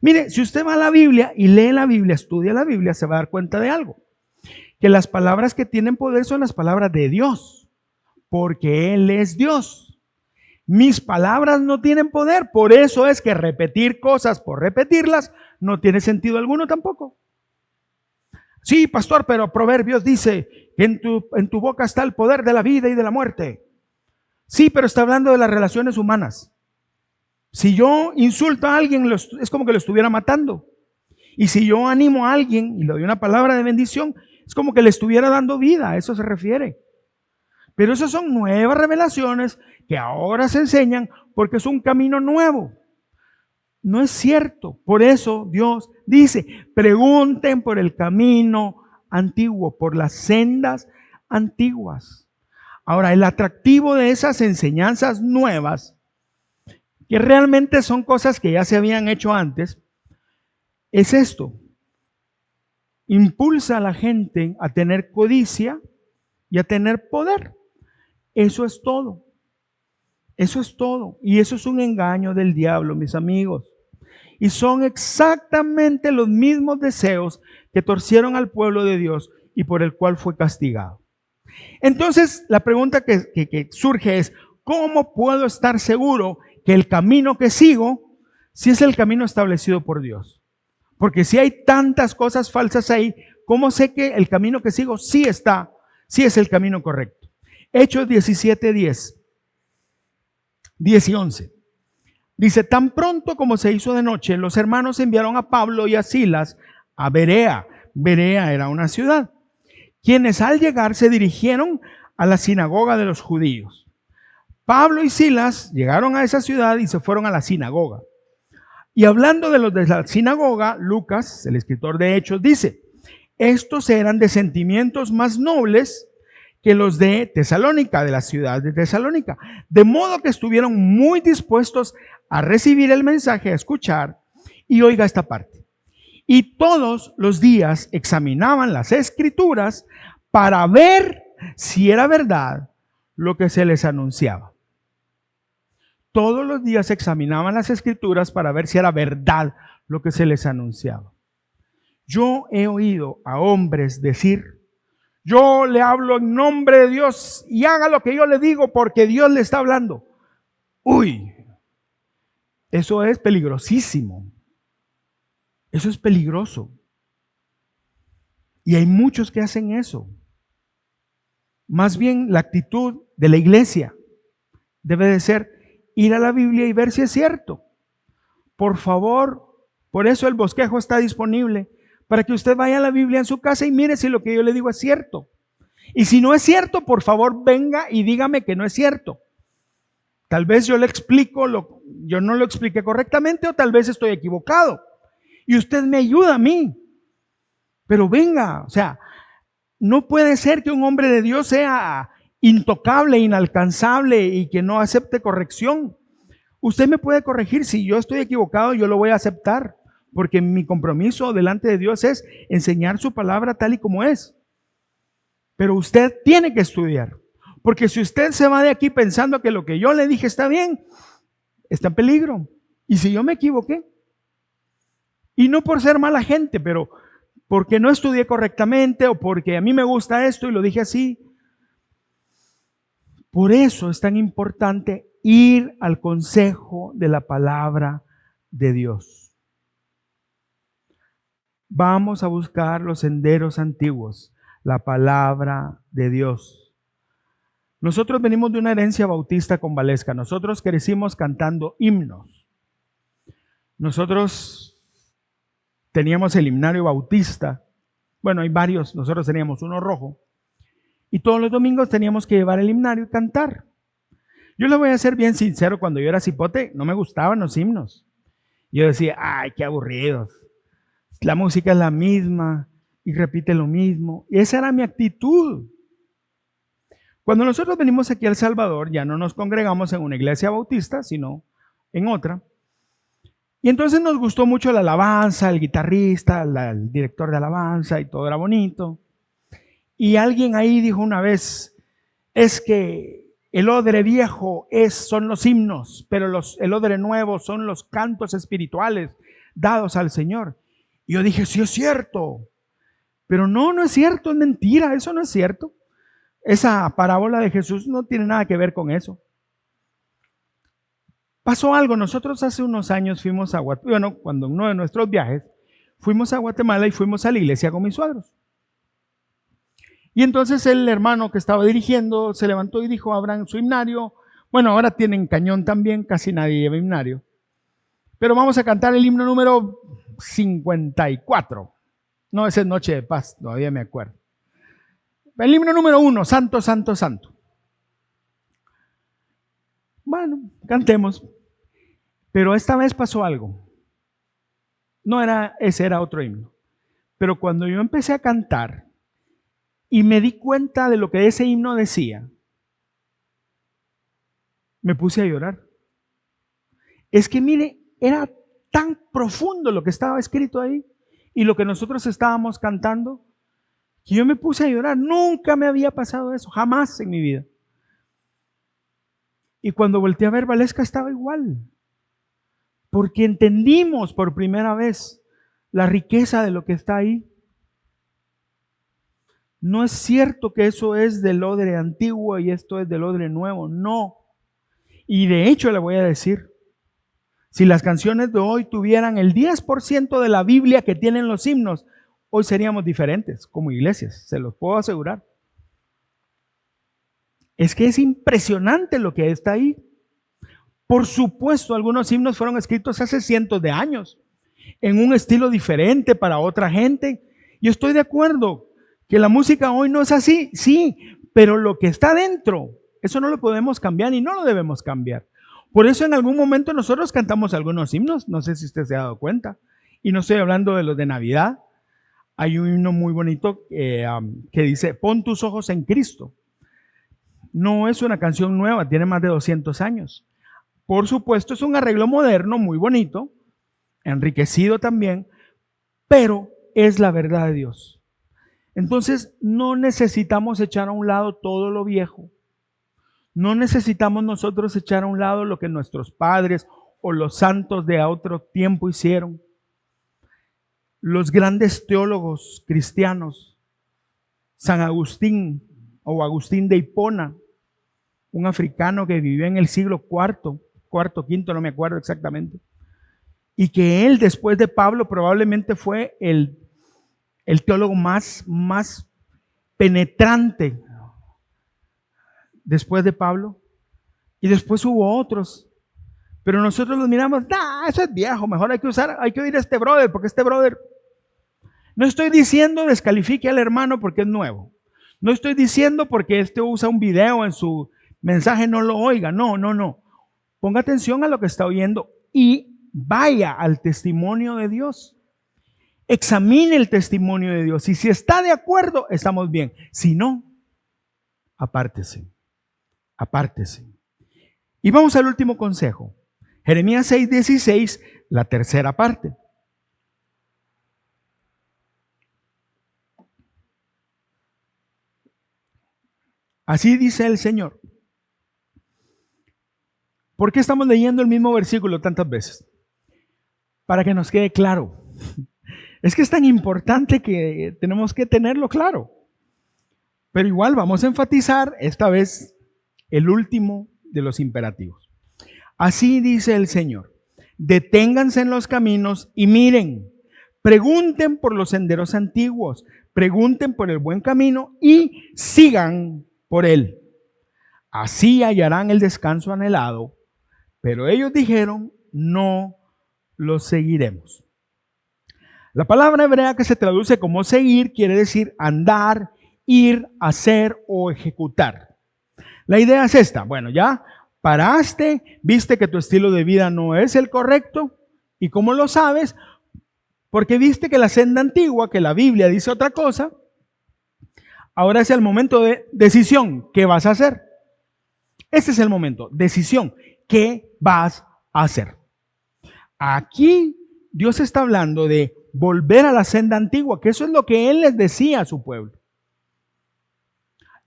Mire, si usted va a la Biblia y lee la Biblia, estudia la Biblia, se va a dar cuenta de algo. Que las palabras que tienen poder son las palabras de Dios, porque Él es Dios. Mis palabras no tienen poder, por eso es que repetir cosas por repetirlas no tiene sentido alguno tampoco. Sí, pastor, pero Proverbios dice que en tu boca está el poder de la vida y de la muerte. Sí, pero está hablando de las relaciones humanas. Si yo insulto a alguien, es como que lo estuviera matando. Y si yo animo a alguien y le doy una palabra de bendición, es como que le estuviera dando vida, a eso se refiere. Pero esas son nuevas revelaciones que ahora se enseñan porque es un camino nuevo. No es cierto. Por eso Dios dice, pregunten por el camino antiguo, por las sendas antiguas. Ahora, el atractivo de esas enseñanzas nuevas, que realmente son cosas que ya se habían hecho antes, es esto. Impulsa a la gente a tener codicia y a tener poder. Eso es todo. Eso es todo. Y eso es un engaño del diablo, mis amigos. Y son exactamente los mismos deseos que torcieron al pueblo de Dios y por el cual fue castigado. Entonces, la pregunta que surge es, ¿cómo puedo estar seguro que el camino que sigo, si es el camino establecido por Dios? Porque si hay tantas cosas falsas ahí, ¿cómo sé que el camino que sigo sí es el camino correcto? Hechos 17:10 y 11. Dice, tan pronto como se hizo de noche, los hermanos enviaron a Pablo y a Silas a Berea. Berea era una ciudad, quienes al llegar se dirigieron a la sinagoga de los judíos. Pablo y Silas llegaron a esa ciudad y se fueron a la sinagoga. Y hablando de los de la sinagoga, Lucas, el escritor de Hechos, dice, estos eran de sentimientos más nobles que los de Tesalónica, de la ciudad de Tesalónica, de modo que estuvieron muy dispuestos a recibir el mensaje, a escuchar, y oiga esta parte. Y todos los días examinaban las escrituras para ver si era verdad lo que se les anunciaba. Todos los días examinaban las escrituras para ver si era verdad lo que se les anunciaba. Yo he oído a hombres decir, yo le hablo en nombre de Dios y haga lo que yo le digo porque Dios le está hablando. Uy, eso es peligrosísimo. Eso es peligroso. Y hay muchos que hacen eso. Más bien la actitud de la iglesia debe de ser ir a la Biblia y ver si es cierto. Por favor, por eso el bosquejo está disponible, para que usted vaya a la Biblia en su casa y mire si lo que yo le digo es cierto. Y si no es cierto, por favor venga y dígame que no es cierto. Tal vez yo le explico, yo no lo expliqué correctamente o tal vez estoy equivocado. Y usted me ayuda a mí. Pero venga, o sea, no puede ser que un hombre de Dios sea intocable, inalcanzable y que no acepte corrección. Usted me puede corregir, si yo estoy equivocado, yo lo voy a aceptar, porque mi compromiso delante de Dios es enseñar su palabra tal y como es. Pero usted tiene que estudiar, porque si usted se va de aquí pensando que lo que yo le dije está bien, está en peligro. Y si yo me equivoqué, y no por ser mala gente, pero porque no estudié correctamente o porque a mí me gusta esto y lo dije así. Por eso es tan importante ir al consejo de la palabra de Dios. Vamos a buscar los senderos antiguos, la palabra de Dios. Nosotros venimos de una herencia bautista convalesca. Nosotros crecimos cantando himnos. Nosotros teníamos el himnario bautista. Bueno, hay varios. Nosotros teníamos uno rojo. Y todos los domingos teníamos que llevar el himnario y cantar. Yo le voy a ser bien sincero, cuando yo era cipote, no me gustaban los himnos. Yo decía, ay, qué aburridos. La música es la misma y repite lo mismo. Y esa era mi actitud. Cuando nosotros venimos aquí a El Salvador, ya no nos congregamos en una iglesia bautista, sino en otra. Y entonces nos gustó mucho la alabanza, el guitarrista, el director de alabanza y todo era bonito. Y alguien ahí dijo una vez, es que el odre viejo son los himnos, pero el odre nuevo son los cantos espirituales dados al Señor. Y yo dije, sí es cierto, pero no es cierto, es mentira, eso no es cierto. Esa parábola de Jesús no tiene nada que ver con eso. Pasó algo, nosotros hace unos años fuimos a Guatemala, bueno, cuando uno de nuestros viajes, fuimos a Guatemala y fuimos a la iglesia con mis suegros. Y entonces el hermano que estaba dirigiendo se levantó y dijo, abran su himnario. Bueno, ahora tienen cañón también, casi nadie lleva himnario. Pero vamos a cantar el himno número 54. No, esa es Noche de Paz, todavía me acuerdo. El himno número 1, Santo, Santo, Santo. Bueno, cantemos. Pero esta vez pasó algo. No era, ese era otro himno. Pero cuando yo empecé a cantar y me di cuenta de lo que ese himno decía, me puse a llorar. Es que mire, era tan profundo lo que estaba escrito ahí y lo que nosotros estábamos cantando, que yo me puse a llorar. Nunca me había pasado eso, jamás en mi vida. Y cuando volteé a ver, Valesca estaba igual, porque entendimos por primera vez la riqueza de lo que está ahí. No es cierto que eso es del odre antiguo y esto es del odre nuevo, no. Y de hecho le voy a decir, si las canciones de hoy tuvieran el 10% de la Biblia que tienen los himnos, hoy seríamos diferentes como iglesias, se los puedo asegurar. Es que es impresionante lo que está ahí. Por supuesto, algunos himnos fueron escritos hace cientos de años, en un estilo diferente para otra gente. Y estoy de acuerdo que la música hoy no es así, sí, pero lo que está dentro, eso no lo podemos cambiar y no lo debemos cambiar. Por eso en algún momento nosotros cantamos algunos himnos, no sé si usted se ha dado cuenta, y no estoy hablando de los de Navidad. Hay un himno muy bonito que dice, pon tus ojos en Cristo. No es una canción nueva, tiene más de 200 años. Por supuesto, es un arreglo moderno, muy bonito, enriquecido también, pero es la verdad de Dios. Entonces, no necesitamos echar a un lado todo lo viejo. No necesitamos nosotros echar a un lado lo que nuestros padres o los santos de otro tiempo hicieron. Los grandes teólogos cristianos, San Agustín o Agustín de Hipona, un africano que vivió en el siglo IV, quinto, no me acuerdo exactamente, y que él después de Pablo probablemente fue el teólogo más penetrante después de Pablo, y después hubo otros, pero nosotros los miramos, eso es viejo, mejor hay que oír a este brother, porque este brother, no estoy diciendo descalifique al hermano porque es nuevo, no estoy diciendo porque este usa un video en su mensaje no lo oiga, no, ponga atención a lo que está oyendo y vaya al testimonio de Dios. Examine el testimonio de Dios y si está de acuerdo, estamos bien. Si no, apártese. Y vamos al último consejo. Jeremías 6:16, la tercera parte. Así dice el Señor. ¿Por qué estamos leyendo el mismo versículo tantas veces? Para que nos quede claro. Es que es tan importante que tenemos que tenerlo claro. Pero igual vamos a enfatizar esta vez el último de los imperativos. Así dice el Señor. Deténganse en los caminos y miren. Pregunten por los senderos antiguos. Pregunten por el buen camino y sigan por él. Así hallarán el descanso anhelado. Pero ellos dijeron, no lo seguiremos. La palabra hebrea que se traduce como seguir quiere decir andar, ir, hacer o ejecutar. La idea es esta. Bueno, ya paraste, viste que tu estilo de vida no es el correcto. ¿Y cómo lo sabes? Porque viste que la senda antigua, que la Biblia dice otra cosa. Ahora es el momento de decisión. ¿Qué vas a hacer? Este es el momento. Decisión. ¿Qué vas a hacer? Aquí Dios está hablando de volver a la senda antigua, que eso es lo que Él les decía a su pueblo.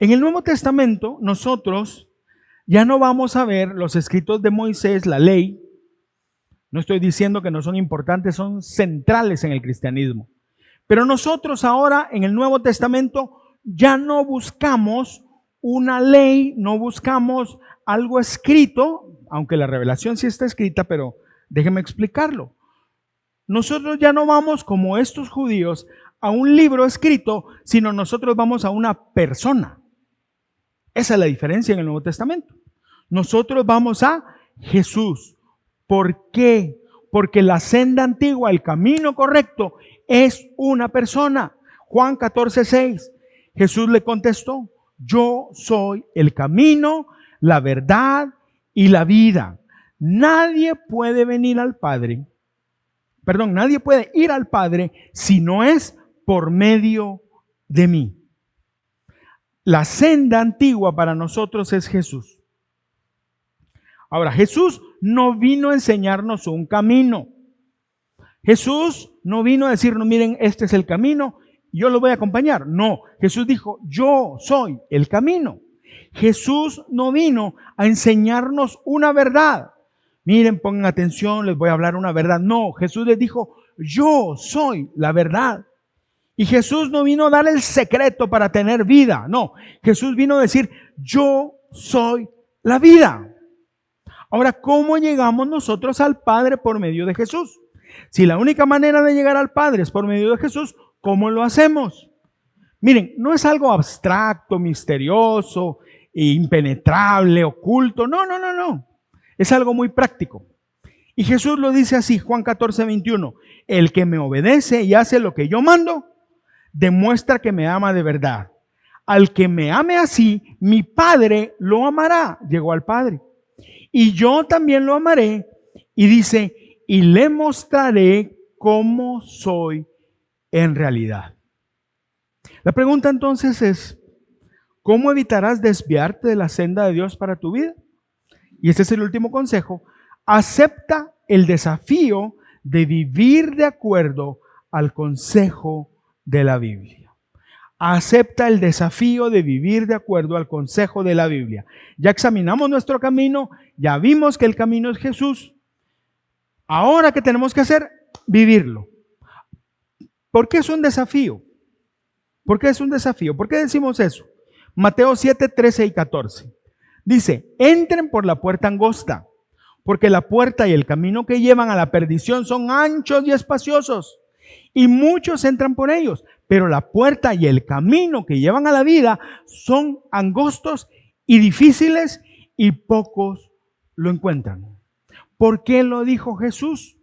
En el Nuevo Testamento nosotros ya no vamos a ver los escritos de Moisés, la ley. No estoy diciendo que no son importantes, son centrales en el cristianismo. Pero nosotros ahora en el Nuevo Testamento ya no buscamos una ley, no buscamos algo escrito, aunque la revelación sí está escrita, pero déjeme explicarlo. Nosotros ya no vamos como estos judíos a un libro escrito, sino nosotros vamos a una persona. Esa es la diferencia en el Nuevo Testamento. Nosotros vamos a Jesús. ¿Por qué? Porque la senda antigua, el camino correcto, es una persona. Juan 14:6. Jesús le contestó, yo soy el camino, la verdad y la vida. Nadie puede ir al Padre si no es por medio de mí. La senda antigua para nosotros es Jesús. Ahora, Jesús no vino a enseñarnos un camino. Jesús no vino a decirnos, miren, este es el camino, yo lo voy a acompañar. No, Jesús dijo, yo soy el camino. Jesús no vino a enseñarnos una verdad. Miren, pongan atención, les voy a hablar una verdad. No, Jesús les dijo, yo soy la verdad. Y Jesús no vino a dar el secreto para tener vida. No, Jesús vino a decir, yo soy la vida. Ahora, ¿cómo llegamos nosotros al Padre por medio de Jesús? Si la única manera de llegar al Padre es por medio de Jesús, ¿cómo lo hacemos? Miren, no es algo abstracto, misterioso, impenetrable, oculto. No. Es algo muy práctico. Y Jesús lo dice así, Juan 14:21. El que me obedece y hace lo que yo mando, demuestra que me ama de verdad. Al que me ame así, mi Padre lo amará. Llegó al Padre. Y yo también lo amaré. Y dice, y le mostraré cómo soy en realidad. La pregunta entonces es, ¿cómo evitarás desviarte de la senda de Dios para tu vida? Y este es el último consejo. Acepta el desafío de vivir de acuerdo al consejo de la Biblia. Acepta el desafío de vivir de acuerdo al consejo de la Biblia. Ya examinamos nuestro camino, ya vimos que el camino es Jesús. Ahora, ¿qué tenemos que hacer? Vivirlo. ¿Por qué es un desafío? ¿Por qué es un desafío? ¿Por qué decimos eso? Mateo 7, 13 y 14. Dice, entren por la puerta angosta, porque la puerta y el camino que llevan a la perdición son anchos y espaciosos, y muchos entran por ellos. Pero la puerta y el camino que llevan a la vida son angostos y difíciles, y pocos lo encuentran. ¿Por qué lo dijo Jesús?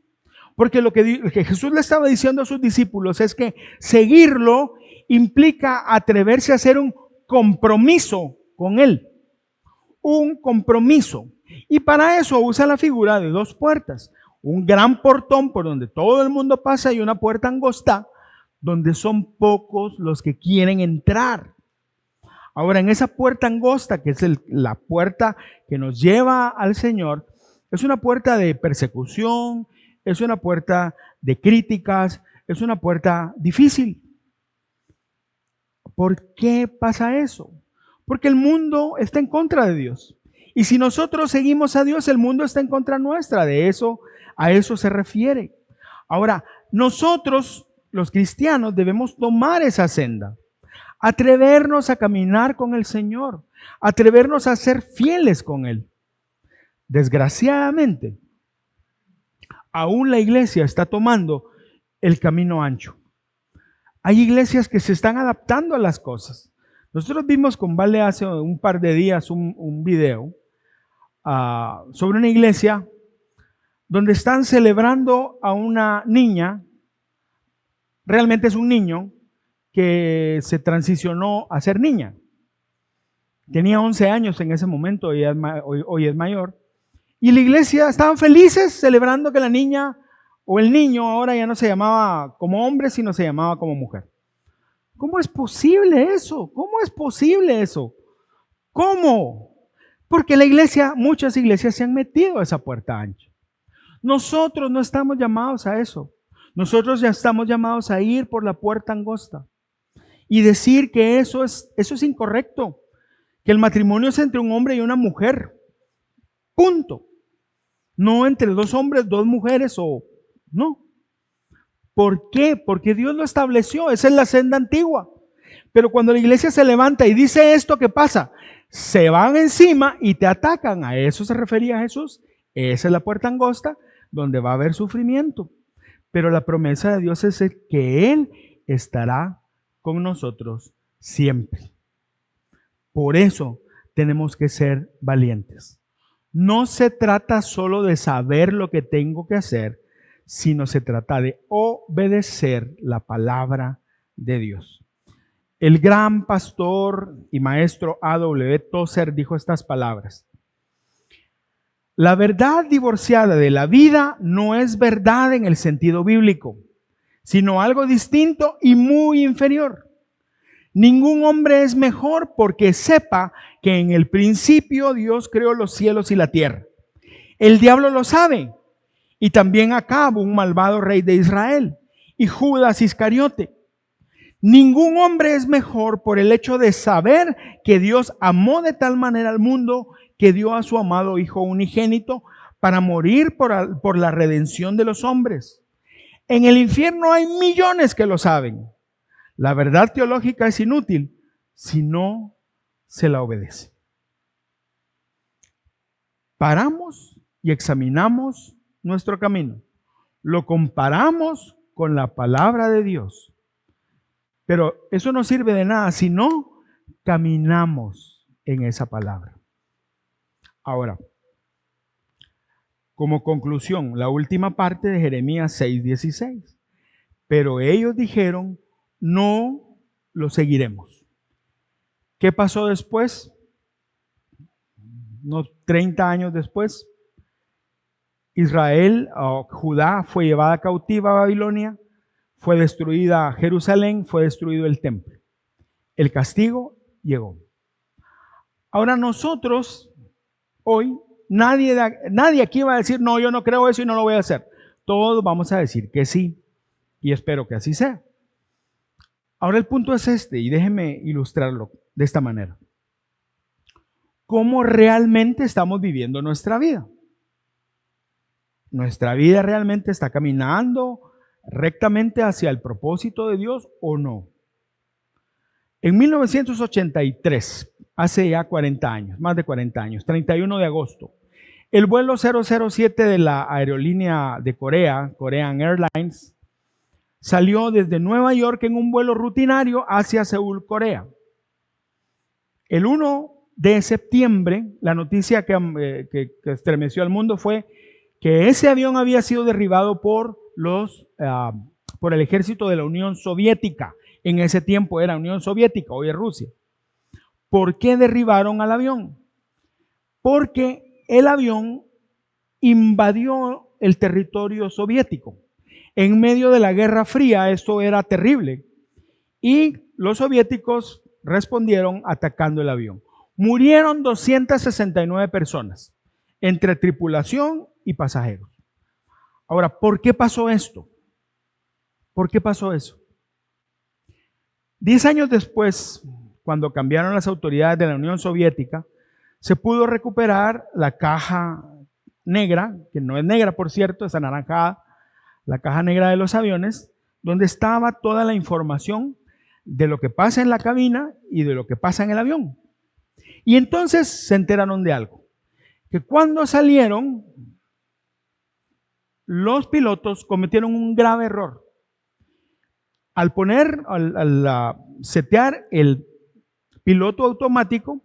Porque lo que Jesús le estaba diciendo a sus discípulos es que seguirlo implica atreverse a hacer un compromiso con Él. Un compromiso. Y para eso usa la figura de dos puertas. Un gran portón por donde todo el mundo pasa y una puerta angosta donde son pocos los que quieren entrar. Ahora, en esa puerta angosta, que es la puerta que nos lleva al Señor, es una puerta de persecución, es una puerta de críticas, es una puerta difícil. ¿Por qué pasa eso? Porque el mundo está en contra de Dios. Y si nosotros seguimos a Dios, el mundo está en contra nuestra. A eso se refiere. Ahora, nosotros, los cristianos, debemos tomar esa senda. Atrevernos a caminar con el Señor. Atrevernos a ser fieles con Él. Desgraciadamente, aún la iglesia está tomando el camino ancho. Hay iglesias que se están adaptando a las cosas. Nosotros vimos con Vale hace un par de días un video sobre una iglesia donde están celebrando a una niña, realmente es un niño que se transicionó a ser niña. Tenía 11 años en ese momento, hoy es mayor. Y la iglesia estaban felices celebrando que la niña o el niño ahora ya no se llamaba como hombre, sino se llamaba como mujer. ¿Cómo es posible eso? ¿Cómo es posible eso? ¿Cómo? Porque muchas iglesias se han metido a esa puerta ancha. Nosotros no estamos llamados a eso. Nosotros ya estamos llamados a ir por la puerta angosta y decir que eso es incorrecto, que el matrimonio es entre un hombre y una mujer. Punto. No entre dos hombres, dos mujeres no. ¿Por qué? Porque Dios lo estableció. Esa es la senda antigua. Pero cuando la iglesia se levanta y dice esto, ¿qué pasa? Se van encima y te atacan. A eso se refería Jesús. Esa es la puerta angosta donde va a haber sufrimiento. Pero la promesa de Dios es que Él estará con nosotros siempre. Por eso tenemos que ser valientes. No se trata solo de saber lo que tengo que hacer, sino se trata de obedecer la palabra de Dios. El gran pastor y maestro A.W. Tozer dijo estas palabras: la verdad divorciada de la vida no es verdad en el sentido bíblico, sino algo distinto y muy inferior. Ningún hombre es mejor porque sepa que en el principio Dios creó los cielos y la tierra. El diablo lo sabe y también Acab, un malvado rey de Israel, y Judas Iscariote. Ningún hombre es mejor por el hecho de saber que Dios amó de tal manera al mundo que dio a su amado Hijo unigénito para morir por la redención de los hombres. En el infierno hay millones que lo saben. La verdad teológica es inútil si no se la obedece. Paramos y examinamos nuestro camino. Lo comparamos con la palabra de Dios. Pero eso no sirve de nada si no caminamos en esa palabra. Ahora, como conclusión, la última parte de Jeremías 6:16. Pero ellos dijeron, no lo seguiremos. ¿Qué pasó después? Unos 30 años después, Israel, Judá fue llevada cautiva a Babilonia, fue destruida Jerusalén, fue destruido el templo. El castigo llegó. Ahora nosotros, hoy, nadie aquí va a decir, no, yo no creo eso y no lo voy a hacer. Todos vamos a decir que sí, y espero que así sea. Ahora el punto es este, y déjenme ilustrarlo de esta manera. ¿Cómo realmente estamos viviendo nuestra vida? ¿Nuestra vida realmente está caminando rectamente hacia el propósito de Dios o no? En 1983, hace ya 40 años, más de 40 años, 31 de agosto, el vuelo 007 de la aerolínea de Corea, Korean Airlines, salió desde Nueva York en un vuelo rutinario hacia Seúl, Corea. El 1 de septiembre, la noticia que estremeció al mundo fue que ese avión había sido derribado por el ejército de la Unión Soviética. En ese tiempo era Unión Soviética, hoy es Rusia. ¿Por qué derribaron al avión? Porque el avión invadió el territorio soviético. En medio de la Guerra Fría esto era terrible y los soviéticos respondieron atacando el avión. Murieron 269 personas, entre tripulación y pasajeros. Ahora, ¿por qué pasó esto? ¿Por qué pasó eso? 10 años después, cuando cambiaron las autoridades de la Unión Soviética, se pudo recuperar la caja negra, que no es negra por cierto, es anaranjada, la caja negra de los aviones, donde estaba toda la información de lo que pasa en la cabina y de lo que pasa en el avión. Y entonces se enteraron de algo, que cuando salieron, los pilotos cometieron un grave error. Al setear el piloto automático,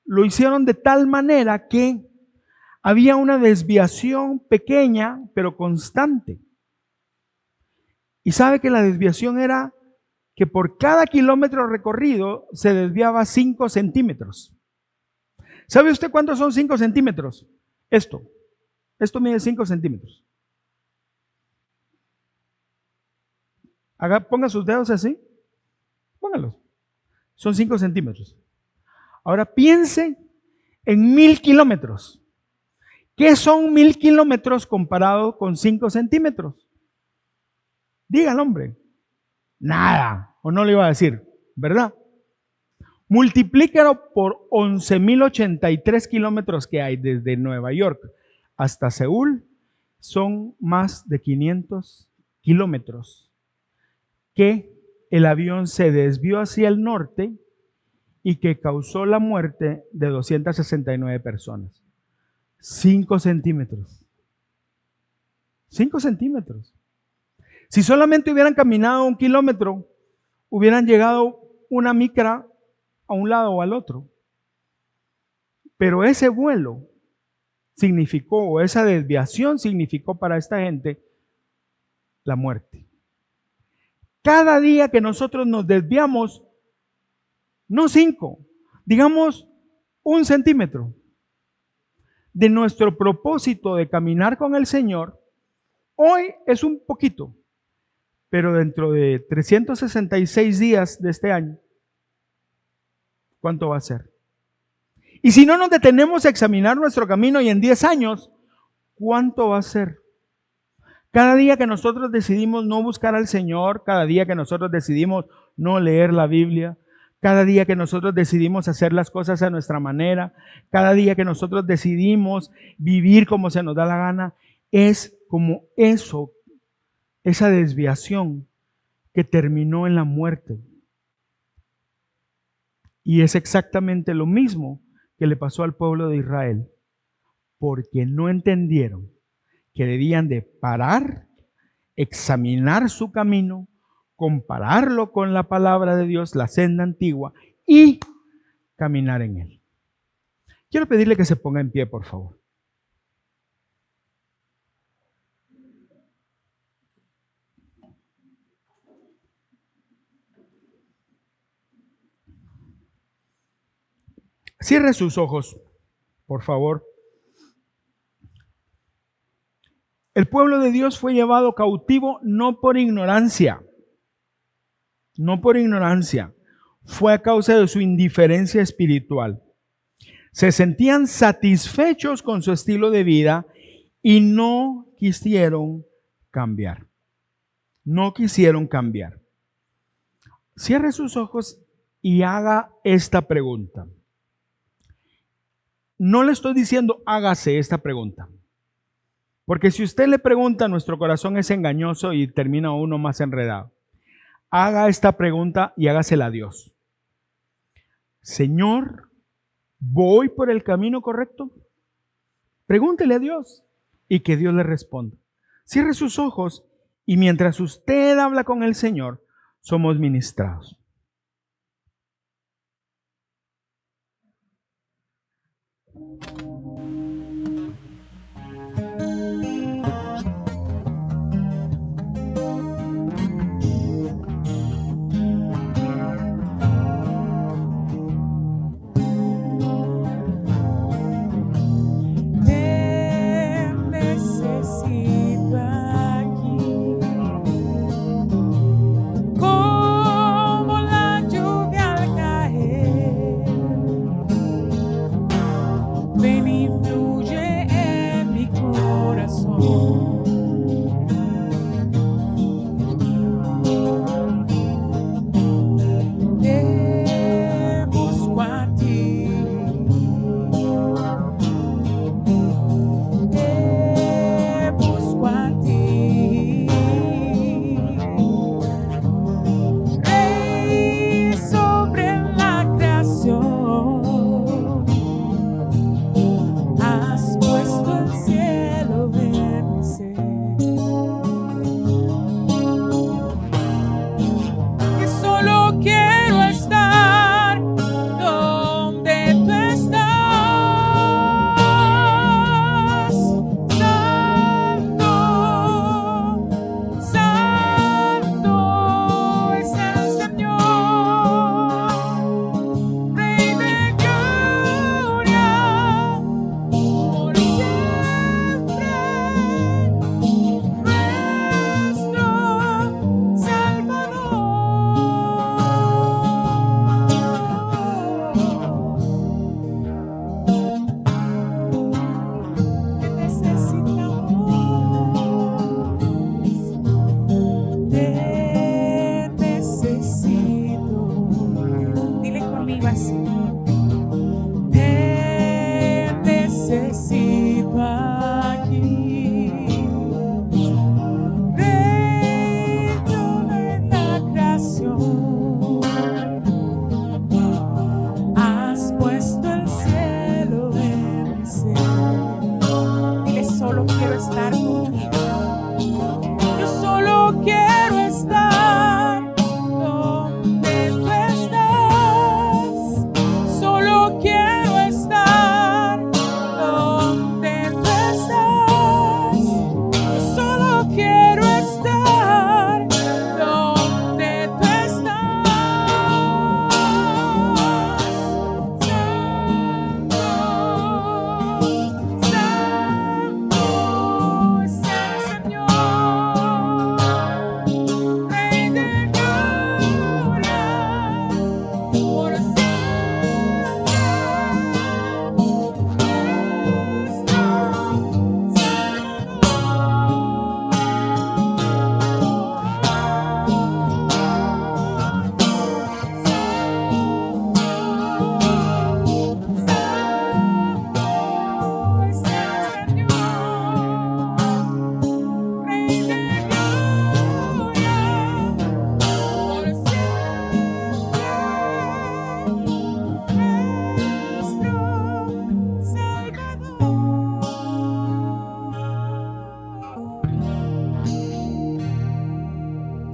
lo hicieron de tal manera que había una desviación pequeña, pero constante. Y sabe que la desviación era que por cada kilómetro recorrido se desviaba 5 centímetros. ¿Sabe usted cuántos son 5 centímetros? Esto mide 5 centímetros. Ponga sus dedos así, póngalos. Son 5 centímetros. Ahora piense en 1000 kilómetros. ¿Qué son 1000 kilómetros comparado con 5 centímetros? Dígalo, hombre. Nada, o no le iba a decir, ¿verdad? Multiplícalo por 11.083 kilómetros que hay desde Nueva York hasta Seúl. Son más de 500 kilómetros que el avión se desvió hacia el norte y que causó la muerte de 269 personas. 5 centímetros. 5 centímetros. Si solamente hubieran caminado 1 kilómetro, hubieran llegado una micra a un lado o al otro. Pero ese vuelo significó, o esa desviación significó para esta gente la muerte. Cada día que nosotros nos desviamos, no 5, digamos 1 centímetro de nuestro propósito de caminar con el Señor, hoy es un poquito, pero dentro de 366 días de este año, ¿cuánto va a ser? Y si no nos detenemos a examinar nuestro camino y en 10 años, ¿cuánto va a ser? Cada día que nosotros decidimos no buscar al Señor, cada día que nosotros decidimos no leer la Biblia, cada día que nosotros decidimos hacer las cosas a nuestra manera, cada día que nosotros decidimos vivir como se nos da la gana, es como eso, esa desviación que terminó en la muerte. Y es exactamente lo mismo que le pasó al pueblo de Israel, porque no entendieron que debían de parar, examinar su camino, compararlo con la palabra de Dios, la senda antigua, y caminar en él. Quiero pedirle que se ponga en pie, por favor. Cierre sus ojos, por favor. El pueblo de Dios fue llevado cautivo no por ignorancia, fue a causa de su indiferencia espiritual. Se sentían satisfechos con su estilo de vida y no quisieron cambiar. Cierre sus ojos y haga esta pregunta. No le estoy diciendo hágase esta pregunta. Porque si usted le pregunta, nuestro corazón es engañoso y termina uno más enredado. Haga esta pregunta y hágasela a Dios. Señor, ¿voy por el camino correcto? Pregúntele a Dios y que Dios le responda. Cierre sus ojos y mientras usted habla con el Señor, somos ministrados.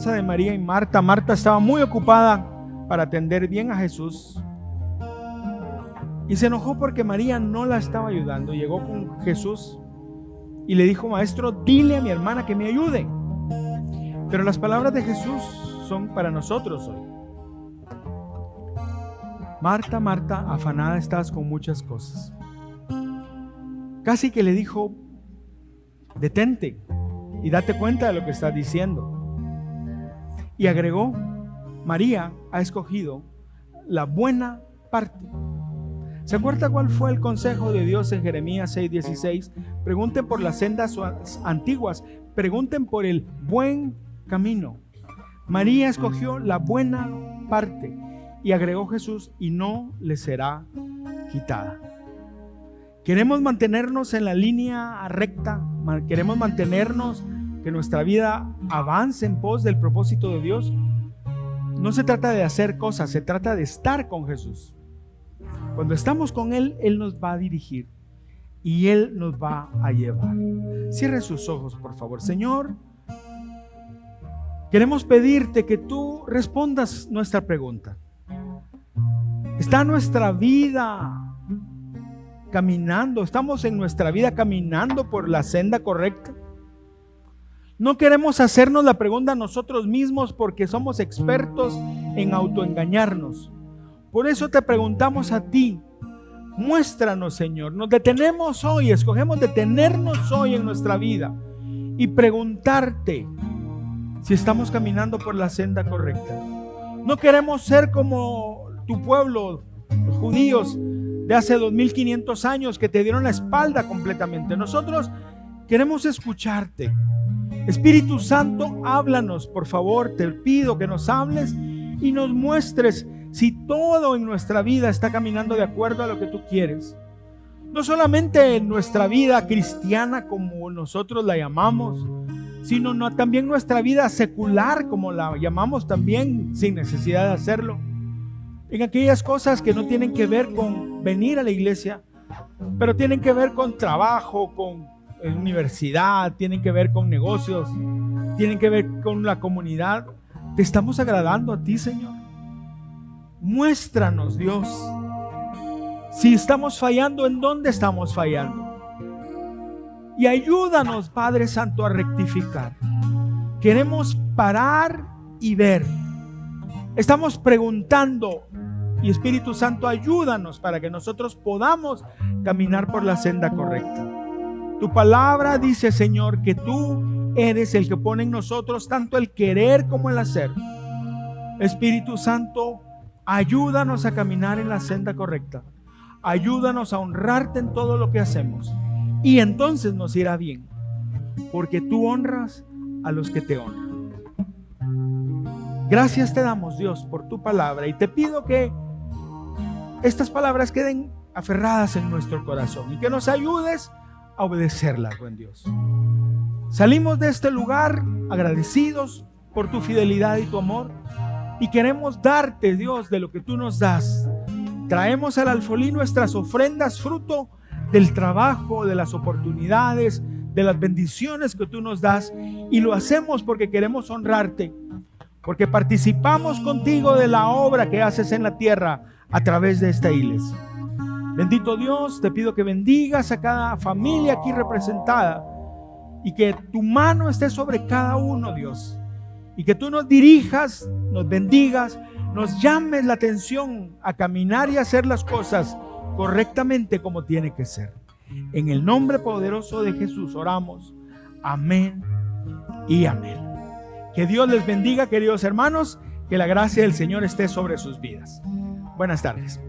esposa de María y Marta. Marta estaba muy ocupada para atender bien a Jesús y se enojó porque María no la estaba ayudando. Llegó con Jesús y le dijo: Maestro, dile a mi hermana que me ayude. Pero las palabras de Jesús son para nosotros hoy. Marta, Marta, afanada estás con muchas cosas. Casi que le dijo: detente y date cuenta de lo que estás diciendo. Y agregó: María ha escogido la buena parte. ¿Se acuerda cuál fue el consejo de Dios en Jeremías 6:16? Pregunten por las sendas antiguas, pregunten por el buen camino. María escogió la buena parte, y agregó Jesús: y no le será quitada. Queremos mantenernos en la línea recta, queremos mantenernos, que nuestra vida avance en pos del propósito de Dios. No se trata de hacer cosas, se trata de estar con Jesús. Cuando estamos con Él, Él nos va a dirigir y Él nos va a llevar. Cierre sus ojos, por favor. Señor, queremos pedirte que tú respondas nuestra pregunta. ¿Está nuestra vida caminando? ¿Estamos en nuestra vida caminando por la senda correcta? No queremos hacernos la pregunta nosotros mismos porque somos expertos en autoengañarnos. Por eso te preguntamos a ti: muéstranos, Señor. Nos detenemos hoy, escogemos detenernos hoy en nuestra vida y preguntarte si estamos caminando por la senda correcta. No queremos ser como tu pueblo, los judíos de hace 2500 años que te dieron la espalda completamente. Nosotros queremos escucharte. Espíritu Santo, háblanos, por favor. Te pido que nos hables y nos muestres si todo en nuestra vida está caminando de acuerdo a lo que tú quieres. No solamente en nuestra vida cristiana, como nosotros la llamamos, sino también nuestra vida secular, como la llamamos también, sin necesidad de hacerlo. En aquellas cosas que no tienen que ver con venir a la iglesia, pero tienen que ver con trabajo, con universidad, tienen que ver con negocios, tienen que ver con la comunidad. ¿Te estamos agradando a ti, Señor? Muéstranos, Dios, si estamos fallando, en dónde estamos fallando. Y ayúdanos, Padre Santo, a rectificar. Queremos parar y ver. Estamos preguntando, y Espíritu Santo, ayúdanos para que nosotros podamos caminar por la senda correcta. Tu palabra dice, Señor, que tú eres el que pone en nosotros tanto el querer como el hacer. Espíritu Santo, ayúdanos a caminar en la senda correcta. Ayúdanos a honrarte en todo lo que hacemos. Y entonces nos irá bien, porque tú honras a los que te honran. Gracias te damos, Dios, por tu palabra, y te pido que estas palabras queden aferradas en nuestro corazón y que nos ayudes a obedecerlas, buen Dios. Salimos de este lugar agradecidos por tu fidelidad y tu amor, y queremos darte, Dios, de lo que tú nos das. Traemos al alfolí nuestras ofrendas, fruto del trabajo, de las oportunidades, de las bendiciones que tú nos das, y lo hacemos porque queremos honrarte, porque participamos contigo de la obra que haces en la tierra a través de esta iglesia. Bendito Dios, te pido que bendigas a cada familia aquí representada y que tu mano esté sobre cada uno, Dios, y que tú nos dirijas, nos bendigas, nos llames la atención a caminar y hacer las cosas correctamente como tiene que ser. En el nombre poderoso de Jesús oramos. Amén y amén. Que Dios les bendiga, queridos hermanos, que la gracia del Señor esté sobre sus vidas. Buenas tardes.